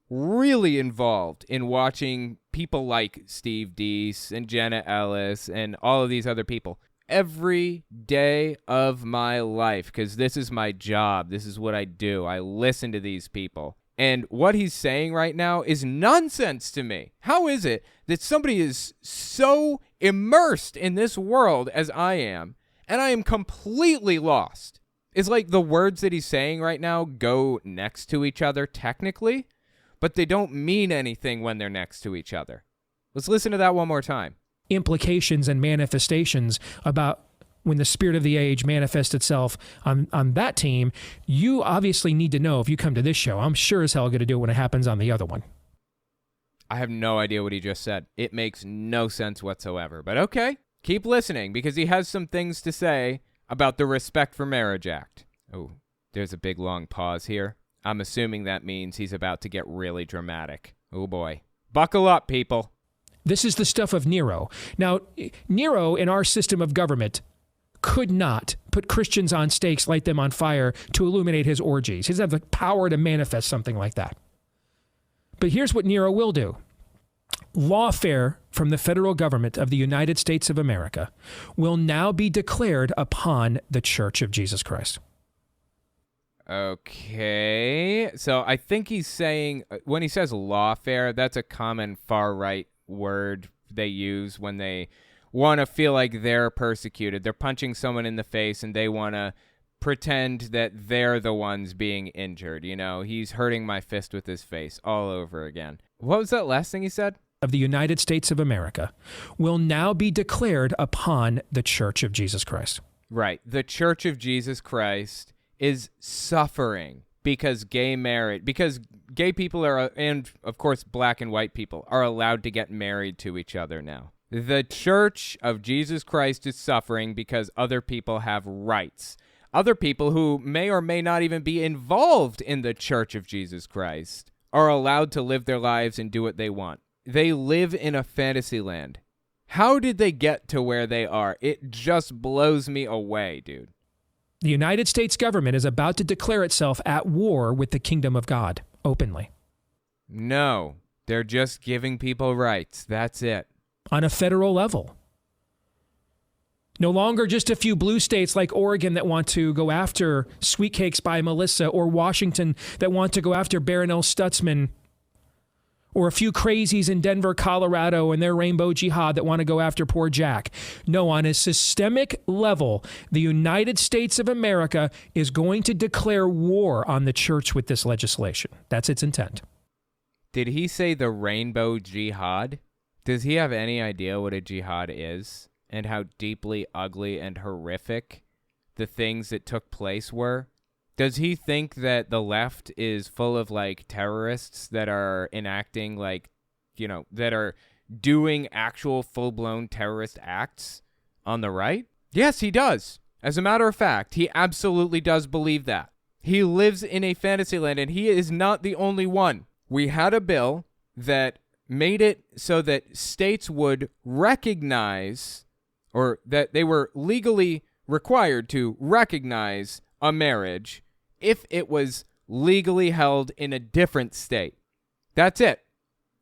really involved in watching people like Steve Deese and Jenna Ellis and all of these other people every day of my life, because this is my job. This is what I do. I listen to these people. And what he's saying right now is nonsense to me. How is it that somebody is so immersed in this world as I am, and I am completely lost? It's like the words that he's saying right now go next to each other technically, but they don't mean anything when they're next to each other. Let's listen to that one more time. Implications and manifestations about when the spirit of the age manifests itself on that team, you obviously need to know if you come to this show. I'm sure as hell going to do it when it happens on the other one. I have no idea what he just said. It makes no sense whatsoever. But okay, keep listening, because he has some things to say about the Respect for Marriage Act. Oh, there's a big long pause here. I'm assuming that means he's about to get really dramatic. Oh boy. Buckle up, people. This is the stuff of Nero. Now, Nero in our system of government could not put Christians on stakes, light them on fire to illuminate his orgies. He doesn't have the power to manifest something like that. But here's what Nero will do. Lawfare from the federal government of the United States of America will now be declared upon the Church of Jesus Christ. Okay. So I think he's saying, when he says lawfare, that's a common far-right word they use when they want to feel like they're persecuted. They're punching someone in the face and they want to pretend that they're the ones being injured. You know, he's hurting my fist with his face all over again. What was that last thing he said? Of the United States of America will now be declared upon the Church of Jesus Christ. Right. The Church of Jesus Christ is suffering because gay people are, and of course black and white people, are allowed to get married to each other now. The Church of Jesus Christ is suffering because other people have rights. Other people who may or may not even be involved in the Church of Jesus Christ are allowed to live their lives and do what they want. They live in a fantasy land. How did they get to where they are? It just blows me away, dude. The United States government is about to declare itself at war with the kingdom of God, openly. No, they're just giving people rights. That's it. On a federal level. No longer just a few blue states like Oregon that want to go after Sweet Cakes by Melissa, or Washington that want to go after Barronelle Stutzman, or a few crazies in Denver, Colorado, and their rainbow jihad that want to go after poor Jack. No, on a systemic level, the United States of America is going to declare war on the church with this legislation. That's its intent. Did he say the rainbow jihad? Does he have any idea what a jihad is and how deeply ugly and horrific the things that took place were? Does he think that the left is full of, like, terrorists that are enacting, like, you know, that are doing actual full-blown terrorist acts on the right? Yes, he does. As a matter of fact, he absolutely does believe that. He lives in a fantasy land, and he is not the only one. We had a bill that made it so that states would recognize, or that they were legally required to recognize a marriage if it was legally held in a different state. That's it.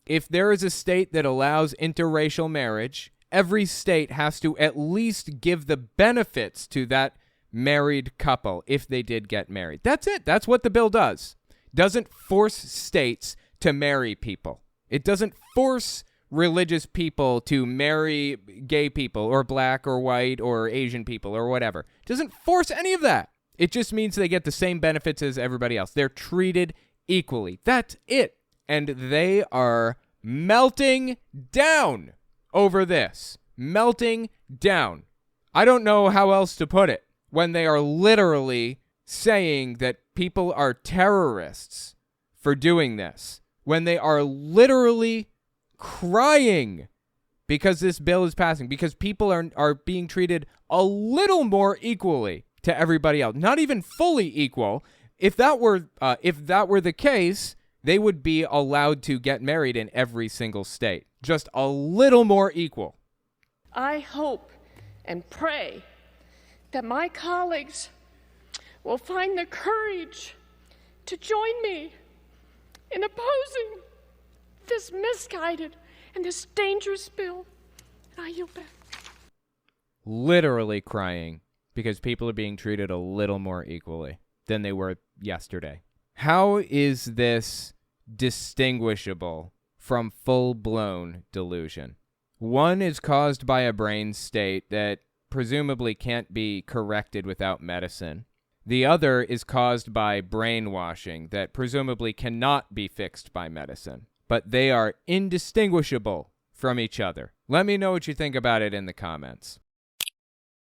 If there is a state that allows interracial marriage, every state has to at least give the benefits to that married couple if they did get married. That's it. That's what the bill does. Doesn't force states to marry people. It doesn't force religious people to marry gay people or black or white or Asian people or whatever. It doesn't force any of that. It just means they get the same benefits as everybody else. They're treated equally. That's it. And they are melting down over this. Melting down. I don't know how else to put it when they are literally saying that people are terrorists for doing this. When they are literally crying because this bill is passing. Because people are being treated a little more equally to everybody else. Not even fully equal. If that were the case, they would be allowed to get married in every single state. Just a little more equal. I hope and pray that my colleagues will find the courage to join me in opposing this misguided and this dangerous bill. I yield back. Literally crying because people are being treated a little more equally than they were yesterday. How is this distinguishable from full-blown delusion? One is caused by a brain state that presumably can't be corrected without medicine. The other is caused by brainwashing that presumably cannot be fixed by medicine. But they are indistinguishable from each other. Let me know what you think about it in the comments.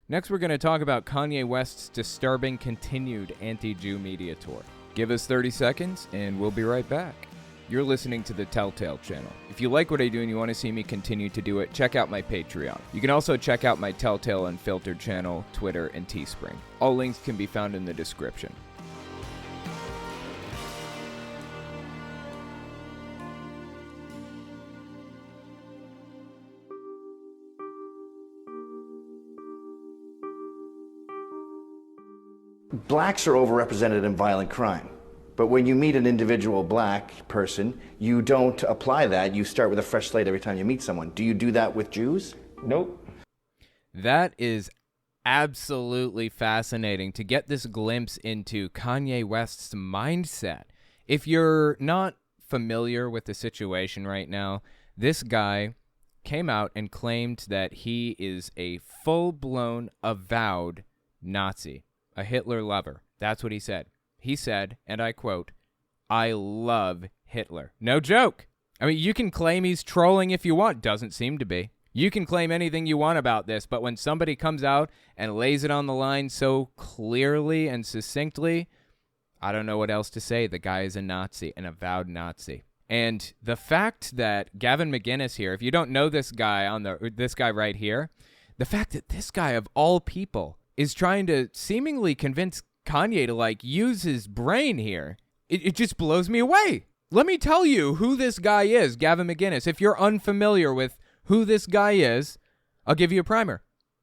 Next, we're going to talk about Kanye West's disturbing continued anti-Jew media tour. Give us 30 seconds, and we'll be right back. You're listening to the Telltale Channel. If you like what I do and you want to see me continue to do it, check out my Patreon. You can also check out my Telltale Unfiltered channel, Twitter, and Teespring. All links can be found in the description. Blacks are overrepresented in violent crime. But when you meet an individual black person, you don't apply that. You start with a fresh slate every time you meet someone. Do you do that with Jews? Nope. That is absolutely fascinating to get this glimpse into Kanye West's mindset. If you're not familiar with the situation right now, this guy came out and claimed that he is a full-blown, avowed Nazi. a Hitler lover. That's what he said. He said, and I quote, "I love Hitler." No joke. I mean, you can claim he's trolling if you want. Doesn't seem to be. You can claim anything you want about this, but when somebody comes out and lays it on the line so clearly and succinctly, I don't know what else to say. The guy is a Nazi, an avowed Nazi. And the fact that Gavin McInnes here, if you don't know this guy this guy right here, the fact that this guy of all people is trying to seemingly convince Kanye to like use his brain here, it just blows me away. Let me tell you who this guy is, Gavin McInnes. If you're unfamiliar with who this guy is, I'll give you a primer.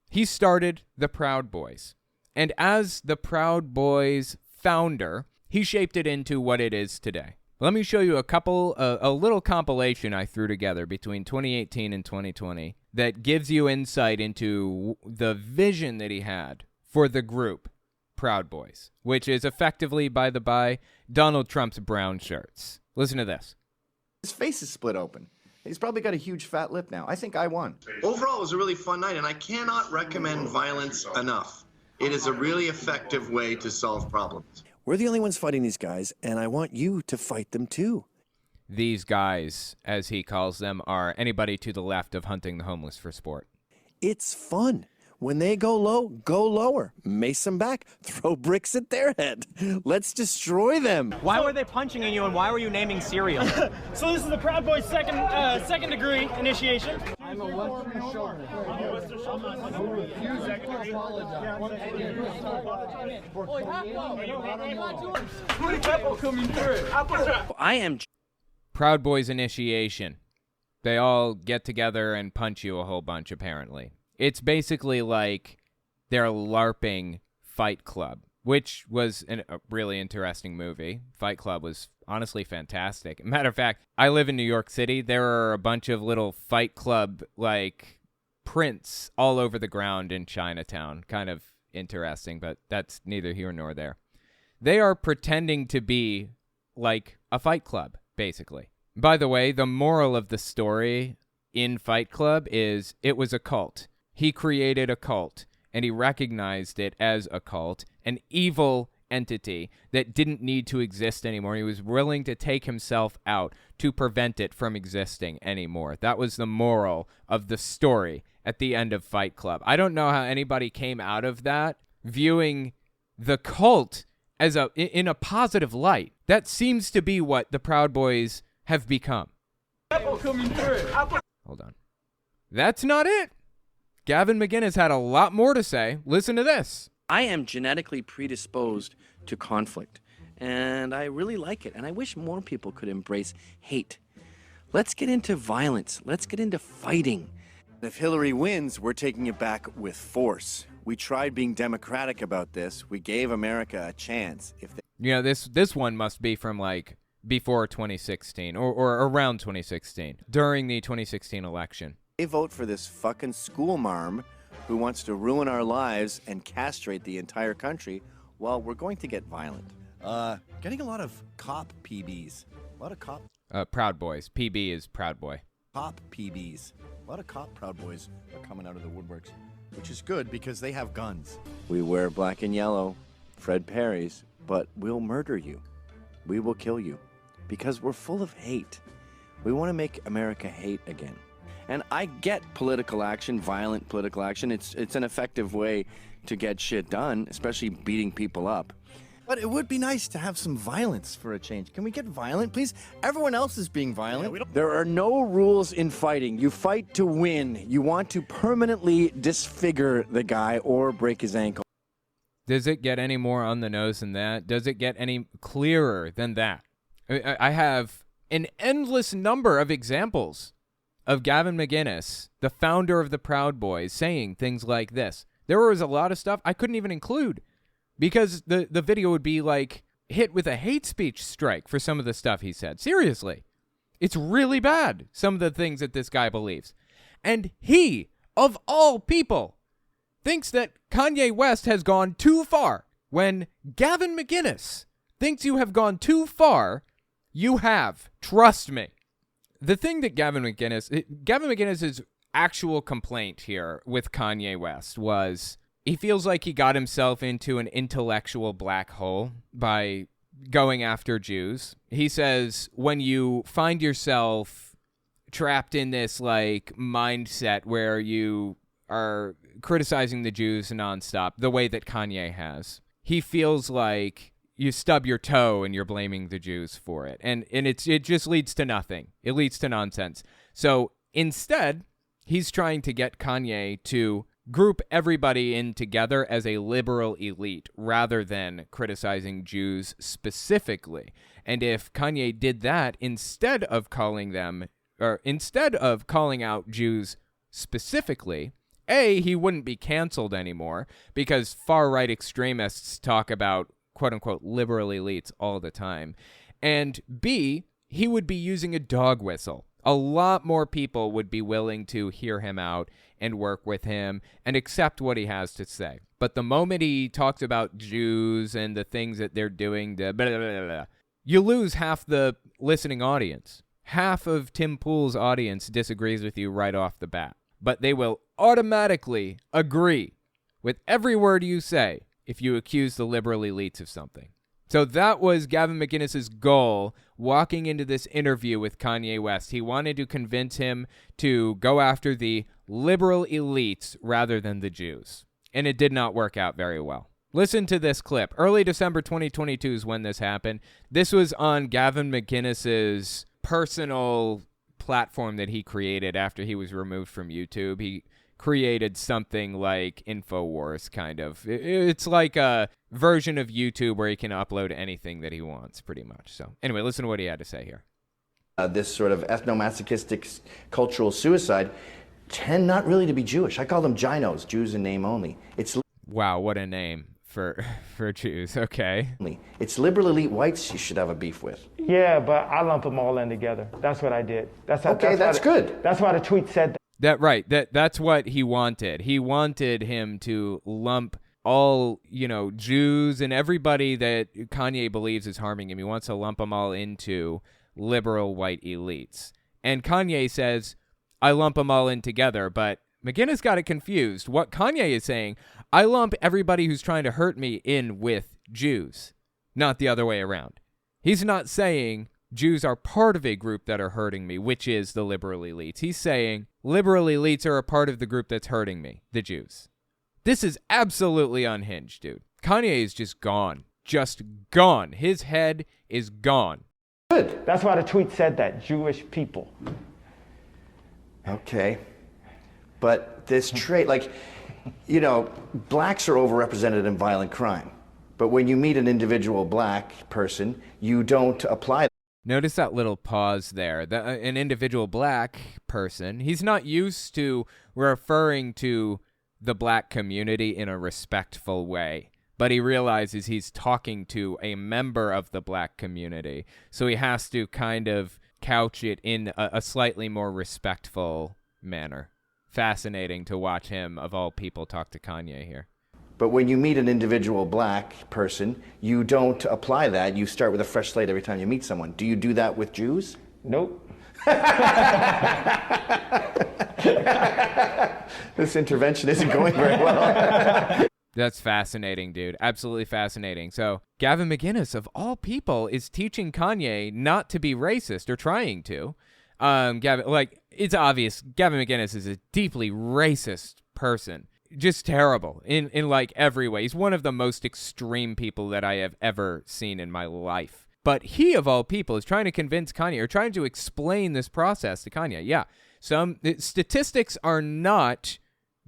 He started the Proud Boys. And as the Proud Boys founder, he shaped it into what it is today. Let me show you a little compilation I threw together between 2018 and 2020 that gives you insight into the vision that he had for the group Proud Boys, which is effectively, by the by, Donald Trump's brown shirts. Listen to this. His face is split open. He's probably got a huge fat lip now. I think I won. Overall, it was a really fun night, and I cannot recommend violence enough. It is a really effective way to solve problems. We're the only ones fighting these guys, and I want you to fight them too. These guys, as he calls them, are anybody to the left of hunting the homeless for sport. It's fun. When they go low, go lower. Mace them back. Throw bricks at their head. Let's destroy them. Why were they punching at you, and why were you naming cereal? So this is the Proud Boys second degree initiation. I'm a Western Shore. I'm a Western Shore. I refuse to apologize. I am Proud Boys initiation. They all get together and punch you a whole bunch, apparently. It's basically like they're LARPing Fight Club, which was a really interesting movie. Fight Club was honestly fantastic. Matter of fact, I live in New York City. There are a bunch of little Fight Club, like, prints all over the ground in Chinatown. Kind of interesting, but that's neither here nor there. They are pretending to be like a Fight Club, basically. By the way, the moral of the story in Fight Club is it was a cult. He created a cult, and he recognized it as a cult, an evil entity that didn't need to exist anymore. He was willing to take himself out to prevent it from existing anymore. That was the moral of the story at the end of Fight Club. I don't know how anybody came out of that viewing the cult as in a positive light. That seems to be what the Proud Boys have become. Hold on. That's not it. Gavin McInnes had a lot more to say. Listen to this. I am genetically predisposed to conflict, and I really like it, and I wish more people could embrace hate. Let's get into violence. Let's get into fighting. If Hillary wins, we're taking it back with force. We tried being democratic about this. We gave America a chance. This one must be from like before 2016 or around 2016, during the 2016 election. They vote for this fucking school marm who wants to ruin our lives and castrate the entire country. Well, we're going to get violent. Getting a lot of cop PBs. A lot of cop... Proud Boys. PB is Proud Boy. Cop PBs. A lot of cop Proud Boys are coming out of the woodworks, which is good because they have guns. We wear black and yellow, Fred Perry's, but we'll murder you. We will kill you because we're full of hate. We want to make America hate again. And I get political action, violent political action. It's an effective way to get shit done, especially beating people up. But it would be nice to have some violence for a change. Can we get violent, please? Everyone else is being violent. There are no rules in fighting. You fight to win. You want to permanently disfigure the guy or break his ankle. Does it get any more on the nose than that? Does it get any clearer than that? I have an endless number of examples of Gavin McInnes, the founder of the Proud Boys, saying things like this. There was a lot of stuff I couldn't even include because the video would be like hit with a hate speech strike for some of the stuff he said. Seriously. It's really bad, some of the things that this guy believes. And he, of all people, thinks that Kanye West has gone too far. When Gavin McInnes thinks you have gone too far, you have. Trust me. The thing that Gavin McInnes' actual complaint here with Kanye West was He feels like he got himself into an intellectual black hole by going after Jews. He says when you find yourself trapped in this like mindset where you are criticizing the Jews nonstop, the way that Kanye has, he feels like you stub your toe and you're blaming the Jews for it. And it just leads to nothing. It leads to nonsense. So instead, he's trying to get Kanye to group everybody in together as a liberal elite rather than criticizing Jews specifically. And if Kanye did that instead of calling out Jews specifically, A, he wouldn't be canceled anymore because far-right extremists talk about quote-unquote liberal elites all the time. And B, he would be using a dog whistle. A lot more people would be willing to hear him out and work with him and accept what he has to say. But the moment he talks about Jews and the things that they're doing, you lose half the listening audience. Half of Tim Pool's audience disagrees with you right off the bat. But they will automatically agree with every word you say if you accuse the liberal elites of something. So that was Gavin McInnes's goal walking into this interview with Kanye West. He wanted to convince him to go after the liberal elites rather than the Jews. And it did not work out very well. Listen to this clip. Early December 2022 is when this happened. This was on Gavin McInnes's personal platform that he created after he was removed from YouTube. He created something like InfoWars, kind of. It's like a version of YouTube where he can upload anything that he wants, pretty much. So anyway, listen to what he had to say here. This sort of ethnomasochistic cultural suicide tend not really to be Jewish. I call them Ginos, Jews in name only. Wow, what a name for Jews. Okay. It's liberal elite whites you should have a beef with. Yeah, but I lump them all in together. That's what I did. That's good. That's why the tweet said that. That's what he wanted. He wanted him to lump all, Jews and everybody that Kanye believes is harming him. He wants to lump them all into liberal white elites. And Kanye says, I lump them all in together, but McGinnis got it confused. What Kanye is saying, I lump everybody who's trying to hurt me in with Jews, not the other way around. He's not saying Jews are part of a group that are hurting me, which is the liberal elites. He's saying liberal elites are a part of the group that's hurting me, the Jews. This is absolutely unhinged, dude. Kanye is just gone. Just gone. His head is gone. Good. That's why the tweet said that, Jewish people. Okay. But this trait, blacks are overrepresented in violent crime. But when you meet an individual black person, you don't apply. Notice that little pause there. An individual black person, he's not used to referring to the black community in a respectful way, but he realizes he's talking to a member of the black community, so he has to kind of couch it in a slightly more respectful manner. Fascinating to watch him, of all people, talk to Kanye here. But when you meet an individual black person, you don't apply that. You start with a fresh slate every time you meet someone. Do you do that with Jews? Nope. This intervention isn't going very well. That's fascinating, dude. Absolutely fascinating. So Gavin McInnes, of all people, is teaching Kanye not to be racist, or trying to. It's obvious Gavin McInnes is a deeply racist person. Just terrible in every way. He's one of the most extreme people that I have ever seen in my life. But he, of all people, is trying to convince Kanye, or trying to explain this process to Kanye. Yeah, statistics are not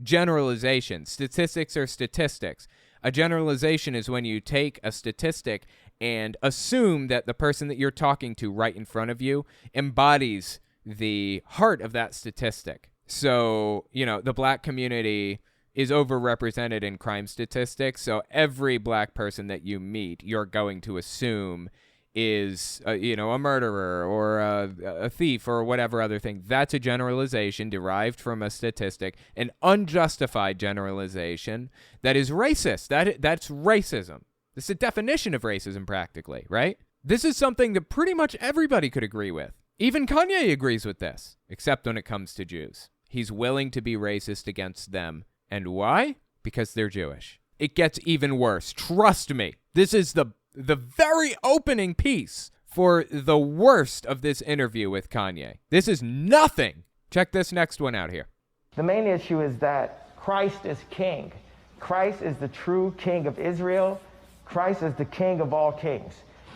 generalizations. Statistics are statistics. A generalization is when you take a statistic and assume that the person that you're talking to right in front of you embodies the heart of that statistic. So, the black community is overrepresented in crime statistics, so every black person that you meet, you're going to assume is, a murderer or a thief or whatever other thing. That's a generalization derived from a statistic, an unjustified generalization that is racist. That's racism. It's the definition of racism, practically, right? This is something that pretty much everybody could agree with. Even Kanye agrees with this, except when it comes to Jews. He's willing to be racist against them. And why? because they're Jewish. It gets even worse. Trust me. This is the very opening piece for the worst of this interview with Kanye. This is nothing. Check this next one out here. The main issue is that Christ is king. Christ is the true king of Israel. Christ is the king of all kings.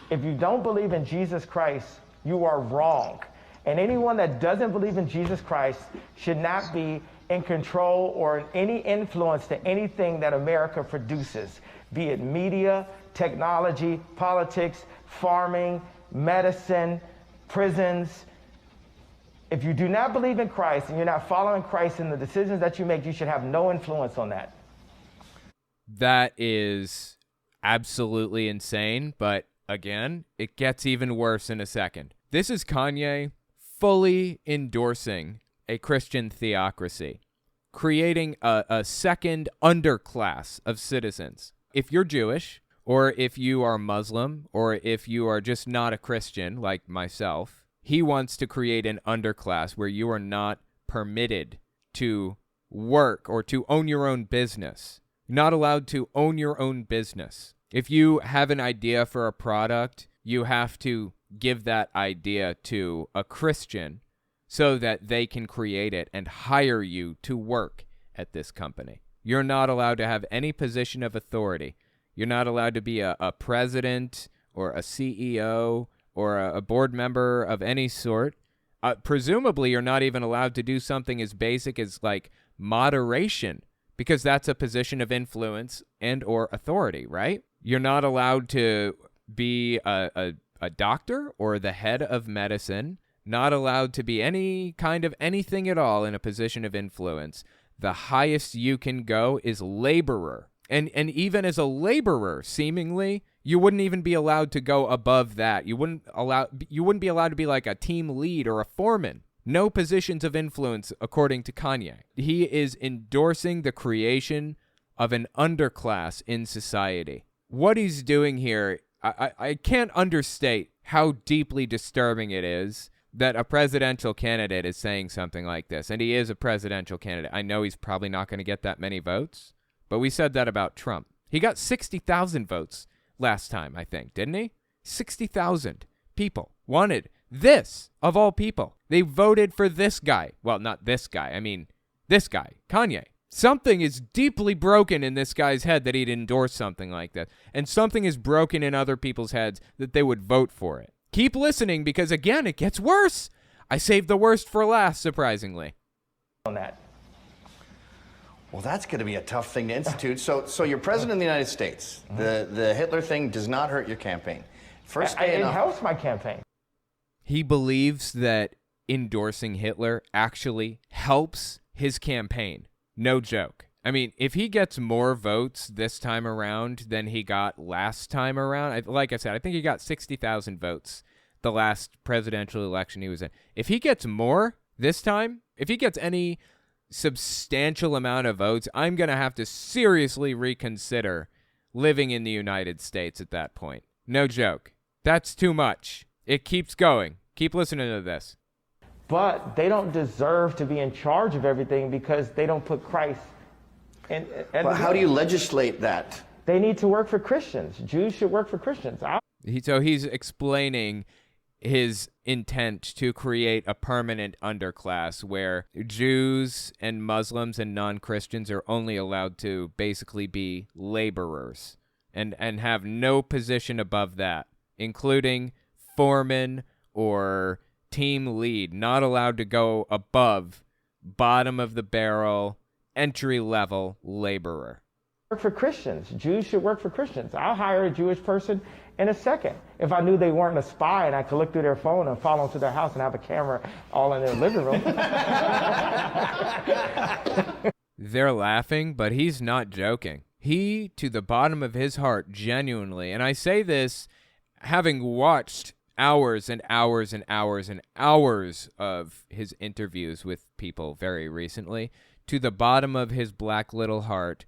If you don't believe in Jesus Christ, you are wrong. And anyone that doesn't believe in Jesus Christ should not be in control or any influence to anything that America produces, be it media, technology, politics, farming, medicine, prisons. If you do not believe in Christ and you're not following Christ in the decisions that you make, you should have no influence on that. That is absolutely insane, but again, it gets even worse in a second. This is Kanye fully endorsing a Christian theocracy, creating a second underclass of citizens. If you're Jewish, or if you are Muslim, or if you are just not a Christian like myself, he wants to create an underclass where you are not permitted to work or to own your own business. You're not allowed to own your own business. If you have an idea for a product, you have to give that idea to a Christian so that they can create it and hire you to work at this company. You're not allowed to have any position of authority. You're not allowed to be a president or a CEO or a board member of any sort. Presumably, you're not even allowed to do something as basic as like moderation, because that's a position of influence and or authority, right? You're not allowed to be a doctor or the head of medicine, not allowed to be any kind of anything at all in a position of influence. The highest you can go is laborer. And even as a laborer, seemingly, you wouldn't even be allowed to go above that. You wouldn't be allowed to be like a team lead or a foreman. No positions of influence, according to Kanye. He is endorsing the creation of an underclass in society. What he's doing here, I can't understate how deeply disturbing it is that a presidential candidate is saying something like this. And he is a presidential candidate. I know he's probably not going to get that many votes, but we said that about Trump. He got 60,000 votes last time, I think, didn't he? 60,000 people wanted this, of all people. They voted for this guy. Well, not this guy. I mean, this guy, Kanye. Something is deeply broken in this guy's head that he'd endorse something like that. And something is broken in other people's heads that they would vote for it. Keep listening because, again, it gets worse. I saved the worst for last, surprisingly. On that. Well, that's going to be a tough thing to institute. So you're president of the United States. The Hitler thing does not hurt your campaign. First day it helps my campaign. He believes that endorsing Hitler actually helps his campaign. No joke. I mean, if he gets more votes this time around than he got last time around, like I said, I think he got 60,000 votes the last presidential election he was in. If he gets more this time, if he gets any substantial amount of votes, I'm going to have to seriously reconsider living in the United States at that point. No joke. That's too much. It keeps going. Keep listening to this. But they don't deserve to be in charge of everything because they don't put Christ in. But how do you legislate that? They need to work for Christians. Jews should work for Christians. So he's explaining his intent to create a permanent underclass where Jews and Muslims and non-Christians are only allowed to basically be laborers and have no position above that, including foreman or team lead, not allowed to go above bottom of the barrel, entry level laborer. Work for Christians. Jews should work for Christians. I'll hire a Jewish person in a second if I knew they weren't a spy and I could look through their phone and follow them to their house and have a camera all in their living room. They're laughing, but he's not joking. He, to the bottom of his heart, genuinely, and I say this having watched hours and hours and hours and hours of his interviews with people very recently, to the bottom of his black little heart,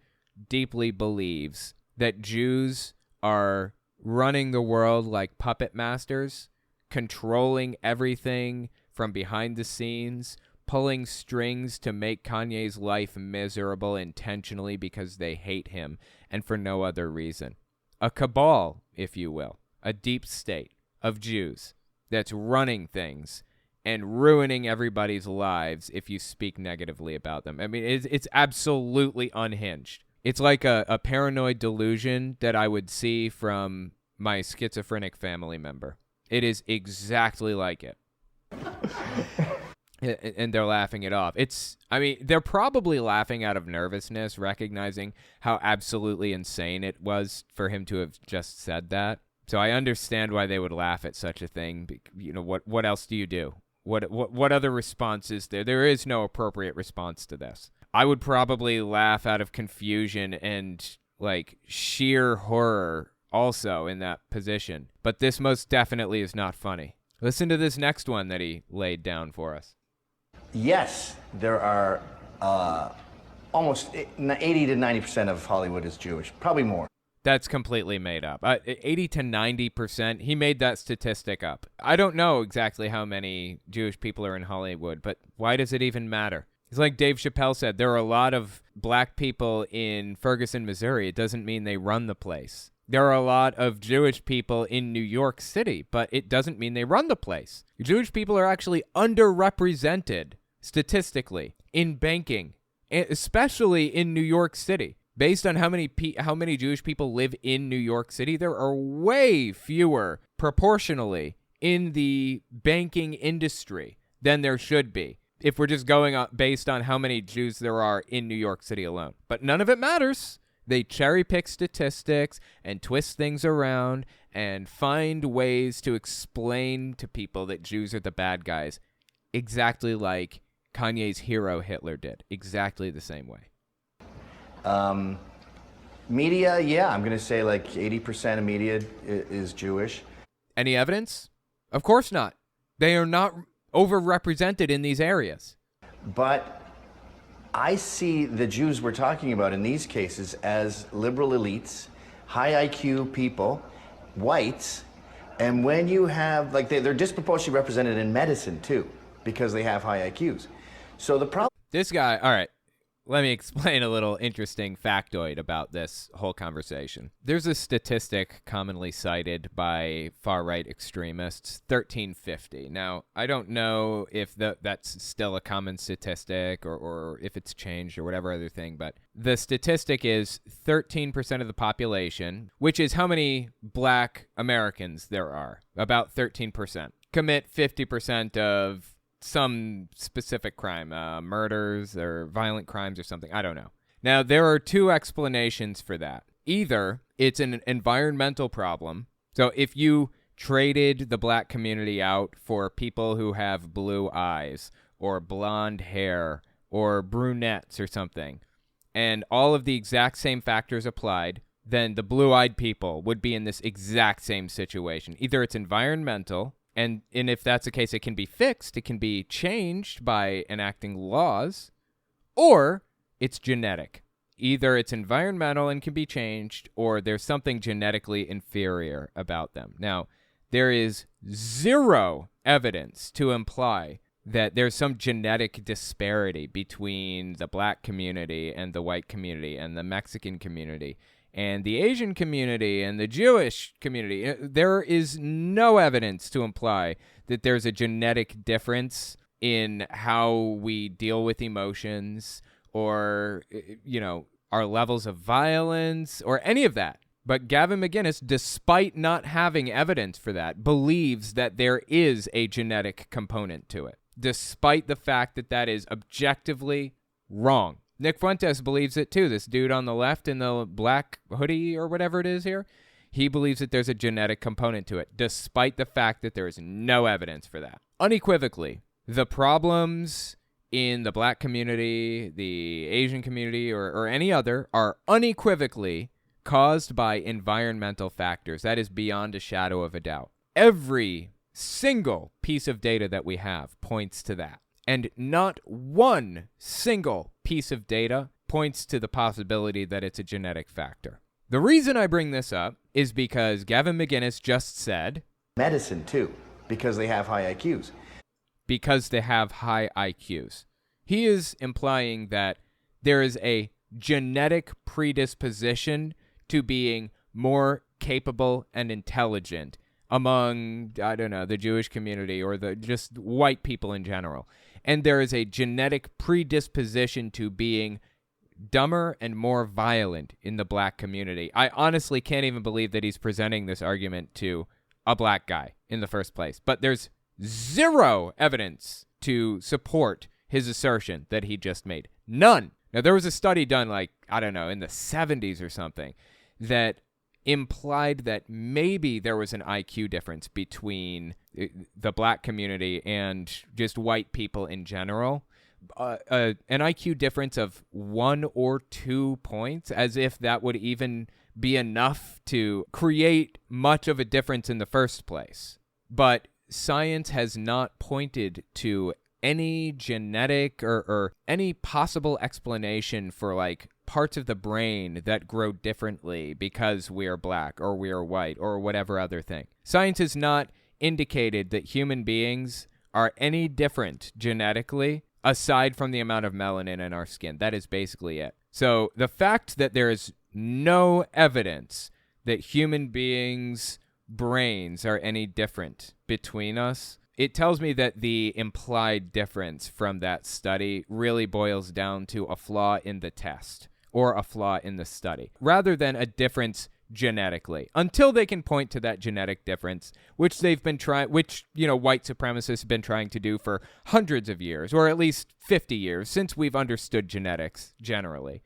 deeply believes that Jews are running the world like puppet masters, controlling everything from behind the scenes, pulling strings to make Kanye's life miserable intentionally because they hate him and for no other reason. A cabal, if you will, a deep state of Jews that's running things and ruining everybody's lives if you speak negatively about them. I mean, it's absolutely unhinged. It's like a paranoid delusion that I would see from my schizophrenic family member. It is exactly like it. And they're laughing it off. They're probably laughing out of nervousness, recognizing how absolutely insane it was for him to have just said that. So I understand why they would laugh at such a thing. You know, what else do you do? What other response is there? There is no appropriate response to this. I would probably laugh out of confusion and like sheer horror also in that position. But this most definitely is not funny. Listen to this next one that he laid down for us. Yes, there are almost 80 to 90% of Hollywood is Jewish, probably more. That's completely made up. 80 to 90%. He made that statistic up. I don't know exactly how many Jewish people are in Hollywood, but why does it even matter? It's like Dave Chappelle said, there are a lot of black people in Ferguson, Missouri. It doesn't mean they run the place. There are a lot of Jewish people in New York City, but it doesn't mean they run the place. Jewish people are actually underrepresented statistically in banking, especially in New York City. Based on how many Jewish people live in New York City, there are way fewer proportionally in the banking industry than there should be if we're just going based on how many Jews there are in New York City alone. But none of it matters. They cherry pick statistics and twist things around and find ways to explain to people that Jews are the bad guys, exactly like Kanye's hero Hitler did, exactly the same way. Media, yeah, I'm going to say like 80% of media is Jewish. Any evidence? Of course not. They are not overrepresented in these areas. But I see the Jews we're talking about in these cases as liberal elites, high IQ people, whites, and when you have, like, they're disproportionately represented in medicine too, because they have high IQs. So the problem... This guy, all right. Let me explain a little interesting factoid about this whole conversation. There's a statistic commonly cited by far-right extremists, 1350. Now, I don't know if that's still a common statistic or if it's changed or whatever other thing, but the statistic is 13% of the population, which is how many black Americans there are, about 13%, commit 50% of some specific crime, murders or violent crimes or something. I don't know. Now, there are two explanations for that. Either it's an environmental problem. So if you traded the black community out for people who have blue eyes or blonde hair or brunettes or something, and all of the exact same factors applied, then the blue-eyed people would be in this exact same situation. Either it's environmental, and if that's the case, it can be fixed, it can be changed by enacting laws, or it's genetic. Either it's environmental and can be changed, or there's something genetically inferior about them. Now, there is zero evidence to imply that there's some genetic disparity between the black community and the white community and the Mexican community and the Asian community and the Jewish community. There is no evidence to imply that there's a genetic difference in how we deal with emotions or, our levels of violence or any of that. But Gavin McInnes, despite not having evidence for that, believes that there is a genetic component to it, despite the fact that that is objectively wrong. Nick Fuentes believes it too. This dude on the left in the black hoodie or whatever it is here, he believes that there's a genetic component to it, despite the fact that there is no evidence for that. Unequivocally, the problems in the black community, the Asian community, or any other are unequivocally caused by environmental factors. That is beyond a shadow of a doubt. Every single piece of data that we have points to that. And not one single piece of data points to the possibility that it's a genetic factor. The reason I bring this up is because Gavin McInnes just said... medicine, too, because they have high IQs. because they have high IQs. He is implying that there is a genetic predisposition to being more capable and intelligent among, I don't know, the Jewish community or the just white people in general. And there is a genetic predisposition to being dumber and more violent in the black community. I honestly can't even believe that he's presenting this argument to a black guy in the first place. But there's zero evidence to support his assertion that he just made. None. Now, there was a study done, like, I don't know, in the 70s or something, that implied that maybe there was an IQ difference between the black community and just white people in general. An IQ difference of 1 or 2 points, as if that would even be enough to create much of a difference in the first place. But science has not pointed to any genetic or any possible explanation for like parts of the brain that grow differently because we are black or we are white or whatever other thing. Science has not indicated that human beings are any different genetically aside from the amount of melanin in our skin. That is basically it. So the fact that there is no evidence that human beings' brains are any different between us, it tells me that the implied difference from that study really boils down to a flaw in the test or a flaw in the study, rather than a difference genetically, until they can point to that genetic difference, which they've been trying, which, you know, white supremacists have been trying to do for hundreds of years, or at least 50 years, since we've understood genetics generally.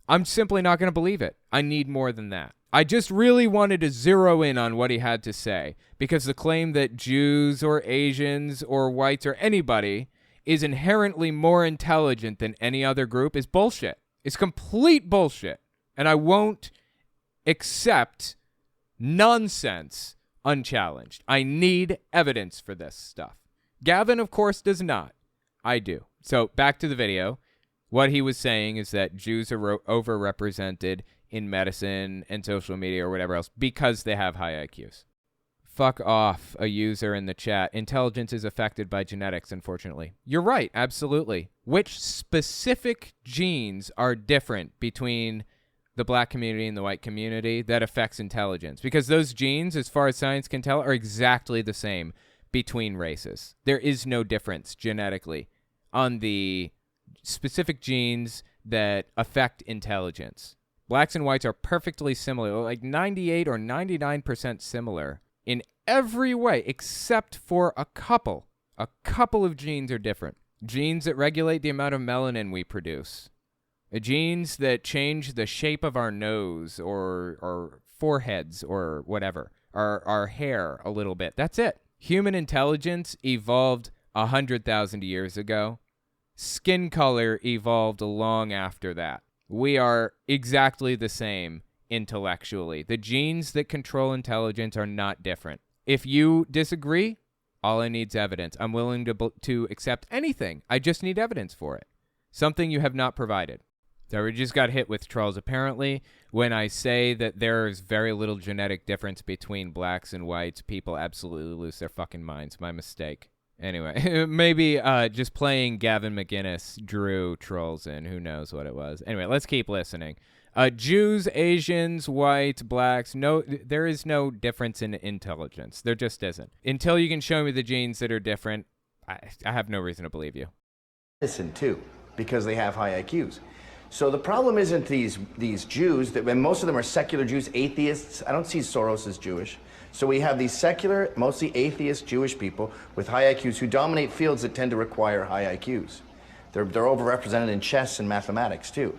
I'm simply not going to believe it. I need more than that. I just really wanted to zero in on what he had to say, because the claim that Jews or Asians or whites or anybody is inherently more intelligent than any other group is bullshit. It's complete bullshit. And I won't accept nonsense unchallenged. I need evidence for this stuff. Gavin, of course, does not. I do. So back to the video. What he was saying is that Jews are overrepresented in medicine and social media or whatever else because they have high IQs. Fuck off, a user in the chat. Intelligence is affected by genetics, unfortunately. You're right, absolutely. Which specific genes are different between the black community and the white community that affects intelligence? Because those genes, as far as science can tell, are exactly the same between races. There is no difference genetically on the specific genes that affect intelligence. Blacks and whites are perfectly similar, like 98 or 99% similar in every way, except for a couple. A couple of genes are different. Genes that regulate the amount of melanin we produce. Genes that change the shape of our nose or foreheads or whatever. Our hair a little bit. That's it. Human intelligence evolved 100,000 years ago. Skin color evolved long after that. We are exactly the same intellectually. The genes that control intelligence are not different. If you disagree, all I need is evidence. I'm willing to accept anything. I just need evidence for it. Something you have not provided. So we just got hit with trolls. Apparently, when I say that there is very little genetic difference between blacks and whites, people absolutely lose their fucking minds. My mistake. Anyway, maybe just playing Gavin McGinnis drew trolls in. Who knows what it was. Anyway, let's keep listening. Jews, Asians, whites, blacks, no, there is no difference in intelligence. There just isn't. Until you can show me the genes that are different, I have no reason to believe you. Listen, too, because they have high IQs. So the problem isn't these Jews, and most of them are secular Jews, atheists. I don't see Soros as Jewish. So we have these secular, mostly atheist Jewish people with high IQs who dominate fields that tend to require high IQs. They're overrepresented in chess and mathematics, too.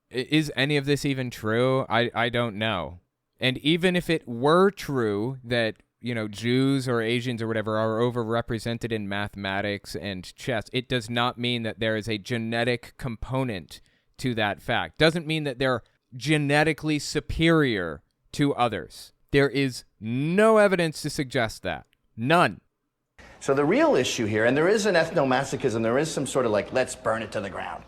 Is any of this even true? I don't know. And even if it were true that, you know, Jews or Asians or whatever are overrepresented in mathematics and chess, it does not mean that there is a genetic component to that fact. Doesn't mean that they're genetically superior to others. There is no evidence to suggest that. None. So the real issue here, and there is an ethnomasochism, there is some sort of like, let's burn it to the ground.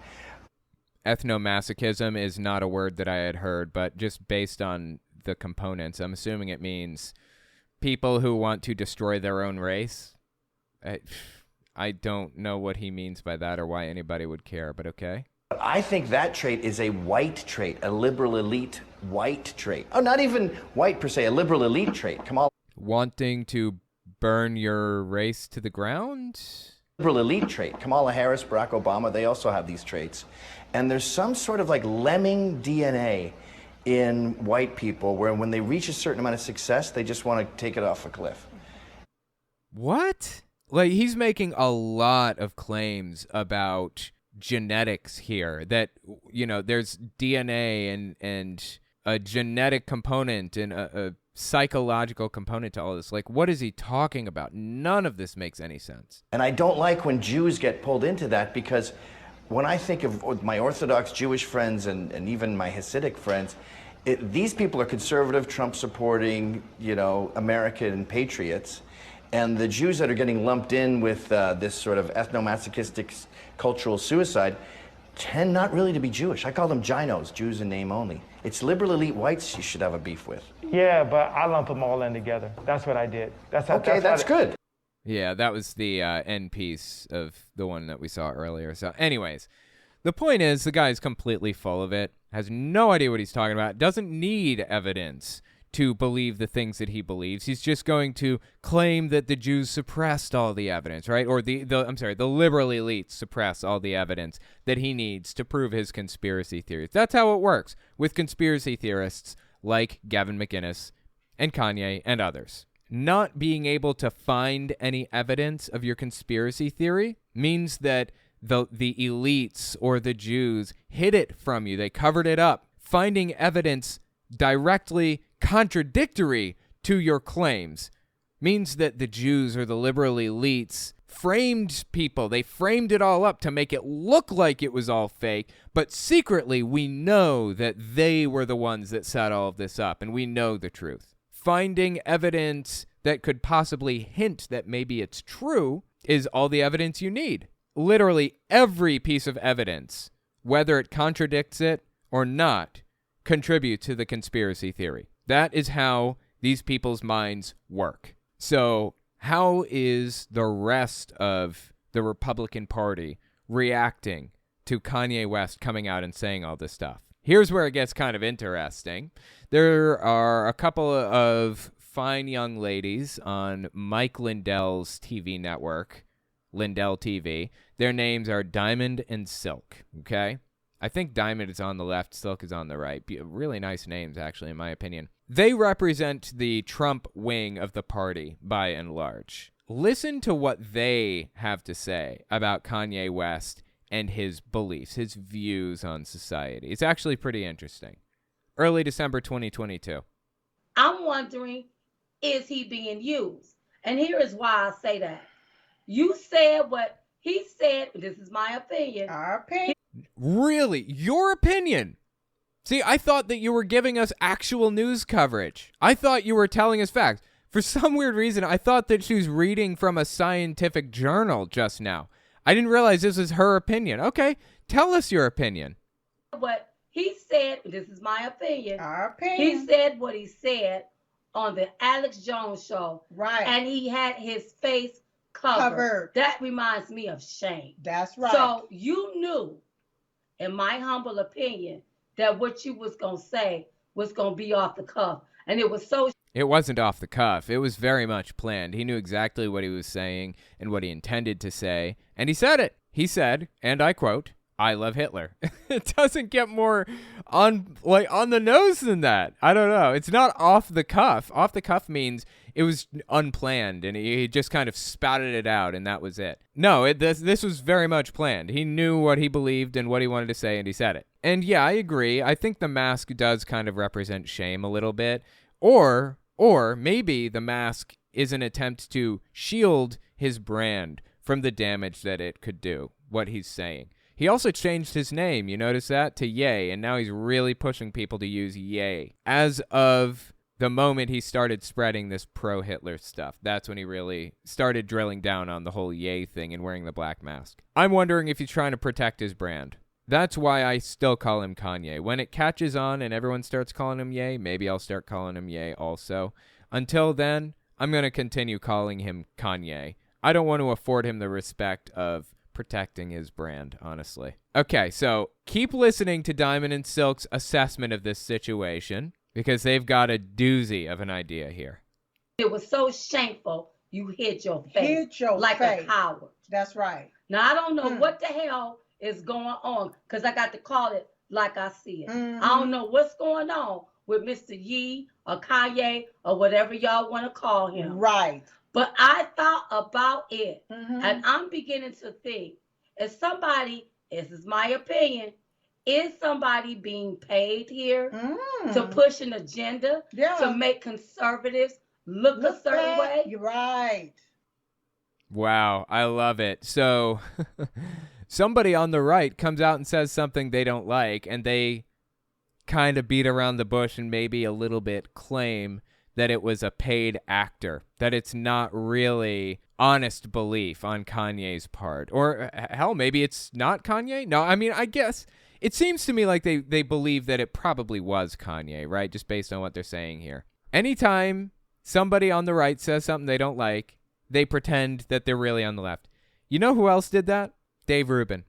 Ethnomasochism is not a word that I had heard, but just based on the components, I'm assuming it means people who want to destroy their own race. I don't know what he means by that or why anybody would care, but okay. I think that trait is a white trait, a liberal elite white trait. Oh, not even white per se, a liberal elite trait. Come on. Wanting to burn your race to the ground? Liberal elite trait. Kamala Harris, Barack Obama, they also have these traits. And there's some sort of like lemming DNA in white people where when they reach a certain amount of success, they just want to take it off a cliff. What? Like, he's making a lot of claims about genetics here, that, you know, there's DNA and a genetic component and a psychological component to all this. Like, what is he talking about? None of this makes any sense. And I don't like when Jews get pulled into that, because when I think of my Orthodox Jewish friends and even my Hasidic friends, these people are conservative, Trump-supporting, you know, American patriots. And the Jews that are getting lumped in with this sort of ethnomasochistic cultural suicide tend not really to be Jewish. I call them ginos, Jews in name only. It's liberal elite whites you should have a beef with. Yeah, but I lump them all in together. That's what I did. That's good. Yeah, that was the end piece of the one that we saw earlier. So anyways, the point is the guy's completely full of it, has no idea what he's talking about, doesn't need evidence to believe the things that he believes. He's just going to claim that the Jews suppressed all the evidence, right? Or the liberal elites suppress all the evidence that he needs to prove his conspiracy theories. That's how it works with conspiracy theorists like Gavin McInnes and Kanye and others. Not being able to find any evidence of your conspiracy theory means that the elites or the Jews hid it from you. They covered it up. Finding evidence directly contradictory to your claims means that the Jews or the liberal elites framed people. They framed it all up to make it look like it was all fake, but secretly we know that they were the ones that set all of this up, and we know the truth. Finding evidence that could possibly hint that maybe it's true is all the evidence you need. Literally every piece of evidence, whether it contradicts it or not, contributes to the conspiracy theory. That is how these people's minds work. So how is the rest of the Republican Party reacting to Kanye West coming out and saying all this stuff? Here's where it gets kind of interesting. There are a couple of fine young ladies on Mike Lindell's TV network, Lindell TV. Their names are Diamond and Silk, okay? I think Diamond is on the left, Silk is on the right. Really nice names, actually, in my opinion. They represent the Trump wing of the party, by and large. Listen to what they have to say about Kanye West and his beliefs, his views on society. It's actually pretty interesting. Early December 2022. I'm wondering, is he being used? And here is why I say that. You said what he said. This is my opinion. Our opinion. Really? Your opinion? See, I thought that you were giving us actual news coverage. I thought you were telling us facts. For some weird reason, I thought that she was reading from a scientific journal just now. I didn't realize this was her opinion. Okay, tell us your opinion. What he said, this is my opinion. Our opinion. He said what he said on the Alex Jones show. Right. And he had his face covered. That reminds me of shame. That's right. So you knew, in my humble opinion, that what you was going to say was going to be off the cuff. And it was so... It wasn't off the cuff. It was very much planned. He knew exactly what he was saying and what he intended to say. And he said it. He said, and I quote, "I love Hitler." It doesn't get more on the nose than that. I don't know. It's not off the cuff. Off the cuff means it was unplanned and he just kind of spouted it out and that was it. No, this was very much planned. He knew what he believed and what he wanted to say and he said it. And yeah, I agree. I think the mask does kind of represent shame a little bit. Or maybe the mask is an attempt to shield his brand from the damage that it could do, what he's saying. He also changed his name, you notice that, to Ye, and now he's really pushing people to use Ye. As of the moment he started spreading this pro-Hitler stuff, that's when he really started drilling down on the whole Ye thing and wearing the black mask. I'm wondering if he's trying to protect his brand. That's why I still call him Kanye. When it catches on and everyone starts calling him Ye, maybe I'll start calling him Ye also. Until then, I'm going to continue calling him Kanye I don't want to afford him the respect of protecting his brand, honestly. Okay, so keep listening to Diamond and Silk's assessment of this situation because they've got a doozy of an idea here. It was so shameful, you hid your face like a coward. That's right. Now, I don't know what the hell is going on because I got to call it like I see it. I don't know what's going on with Mr. Yee or Kanye or whatever y'all want to call him. Right. But I thought about it, and I'm beginning to think, is somebody, this is my opinion, is somebody being paid here to push an agenda to make conservatives look a certain way? You're right. Wow, I love it. So somebody on the right comes out and says something they don't like, and they kind of beat around the bush and maybe a little bit claim that it was a paid actor, that it's not really honest belief on Kanye's part. Or, hell, maybe it's not Kanye? No, I mean, I guess it seems to me like they believe that it probably was Kanye, right? Just based on what they're saying here. Anytime somebody on the right says something they don't like, they pretend that they're really on the left. You know who else did that? Dave Rubin.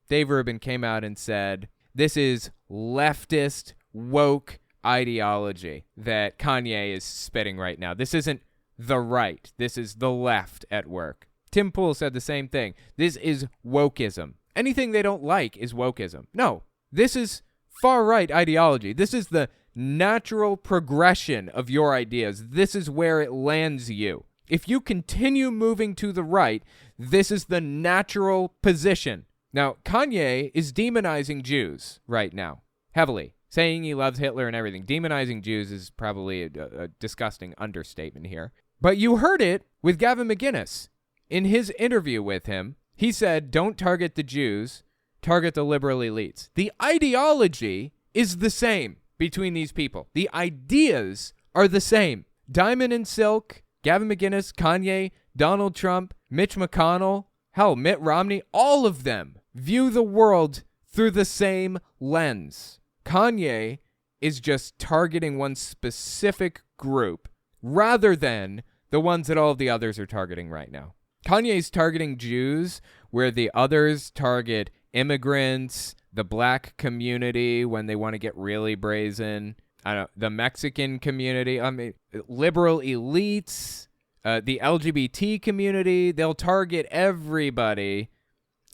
Dave Rubin came out and said, this is leftist, woke ideology that Kanye is spitting right now. This isn't the right. This is the left at work. Tim Pool said the same thing. This is wokeism. Anything they don't like is wokeism. No, this is far-right ideology. This is the natural progression of your ideas. This is where it lands you. If you continue moving to the right, this is the natural position. Now, Kanye is demonizing Jews right now, heavily, saying he loves Hitler and everything. Demonizing Jews is probably a disgusting understatement here. But you heard it with Gavin McInnes. In his interview with him, he said, don't target the Jews, target the liberal elites. The ideology is the same between these people. The ideas are the same. Diamond and Silk, Gavin McInnes, Kanye, Donald Trump, Mitch McConnell, hell, Mitt Romney, all of them view the world through the same lens. Kanye is just targeting one specific group rather than the ones that all of the others are targeting right now. Kanye's targeting Jews where the others target immigrants, the black community when they want to get really brazen, I don't know, the Mexican community, I mean, liberal elites, the LGBT community. They'll target everybody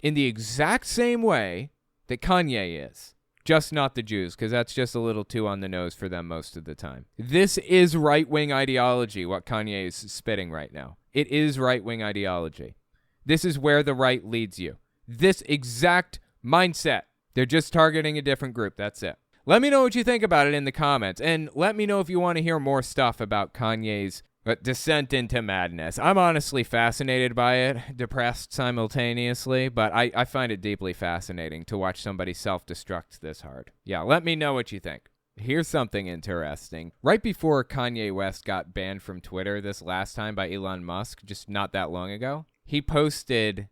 in the exact same way that Kanye is. Just not the Jews, because that's just a little too on the nose for them most of the time. This is right-wing ideology, what Kanye is spitting right now. It is right-wing ideology. This is where the right leads you. This exact mindset. They're just targeting a different group. That's it. Let me know what you think about it in the comments, and let me know if you want to hear more stuff about Kanye's descent into madness. I'm honestly fascinated by it, depressed simultaneously, but I find it deeply fascinating to watch somebody self-destruct this hard. Yeah, let me know what you think. Here's something interesting. Right before Kanye West got banned from Twitter this last time by Elon Musk, just not that long ago, he posted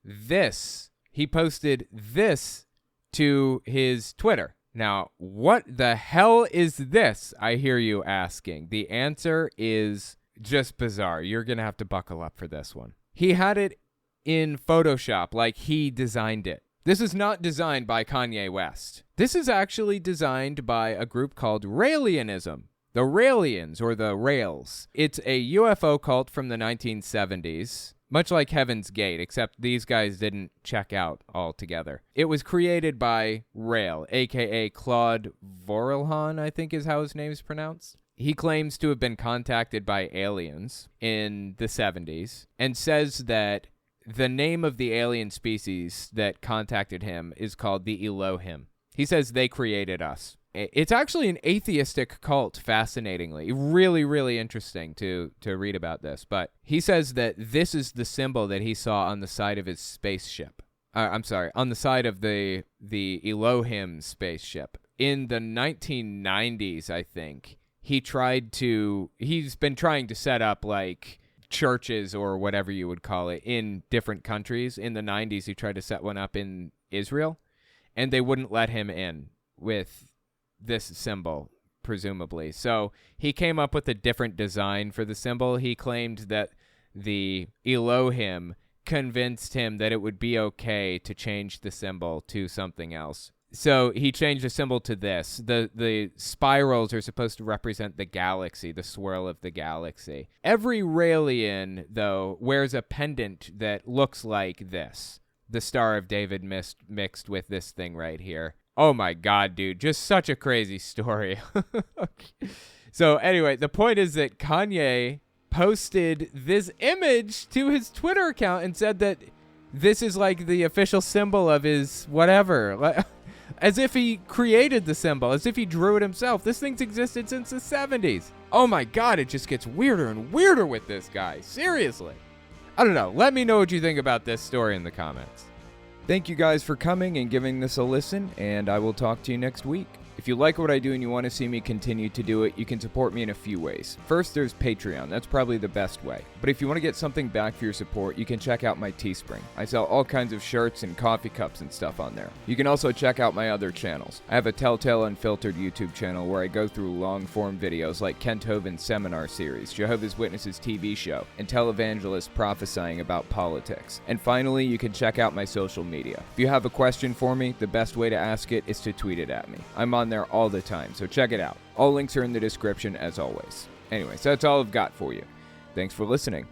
this. He posted this to his Twitter. Now, what the hell is this, I hear you asking? The answer is just bizarre. You're going to have to buckle up for this one. He had it in Photoshop like he designed it. This is not designed by Kanye West. This is actually designed by a group called Raelianism. The Raelians, or the Rails. It's a UFO cult from the 1970s. Much like Heaven's Gate, except these guys didn't check out altogether. It was created by Rael, a.k.a. Claude Vorilhon, I think is how his name is pronounced. He claims to have been contacted by aliens in the 70s and says that the name of the alien species that contacted him is called the Elohim. He says they created us. It's actually an atheistic cult, fascinatingly. Really, really interesting to read about this. But he says that this is the symbol that he saw on the side of his spaceship. On the side of the Elohim spaceship. In the 1990s, I think, he's been trying to set up, like, churches or whatever you would call it in different countries. In the 90s, he tried to set one up in Israel, and they wouldn't let him in with this symbol, presumably. So he came up with a different design for the symbol. He claimed that the Elohim convinced him that it would be okay to change the symbol to something else. So he changed the symbol to this. The spirals are supposed to represent the galaxy, the swirl of the galaxy. Every Raelian, though, wears a pendant that looks like this. The Star of David mixed with this thing right here. Oh my God, dude. Just such a crazy story. Okay. So anyway, the point is that Kanye posted this image to his Twitter account and said that this is like the official symbol of his whatever. As if he created the symbol, as if he drew it himself. This thing's existed since the 70s. Oh my God, it just gets weirder and weirder with this guy. Seriously. I don't know. Let me know what you think about this story in the comments. Thank you guys for coming and giving this a listen, and I will talk to you next week. If you like what I do and you want to see me continue to do it, you can support me in a few ways. First, there's Patreon. That's probably the best way. But if you want to get something back for your support, you can check out my Teespring. I sell all kinds of shirts and coffee cups and stuff on there. You can also check out my other channels. I have a Telltale Unfiltered YouTube channel where I go through long-form videos like Kent Hovind's seminar series, Jehovah's Witnesses TV show, and televangelists prophesying about politics. And finally, you can check out my social media. If you have a question for me, the best way to ask it is to tweet it at me. I'm on there all the time, so check it out. All links are in the description as always. Anyways, that's all I've got for you. Thanks for listening.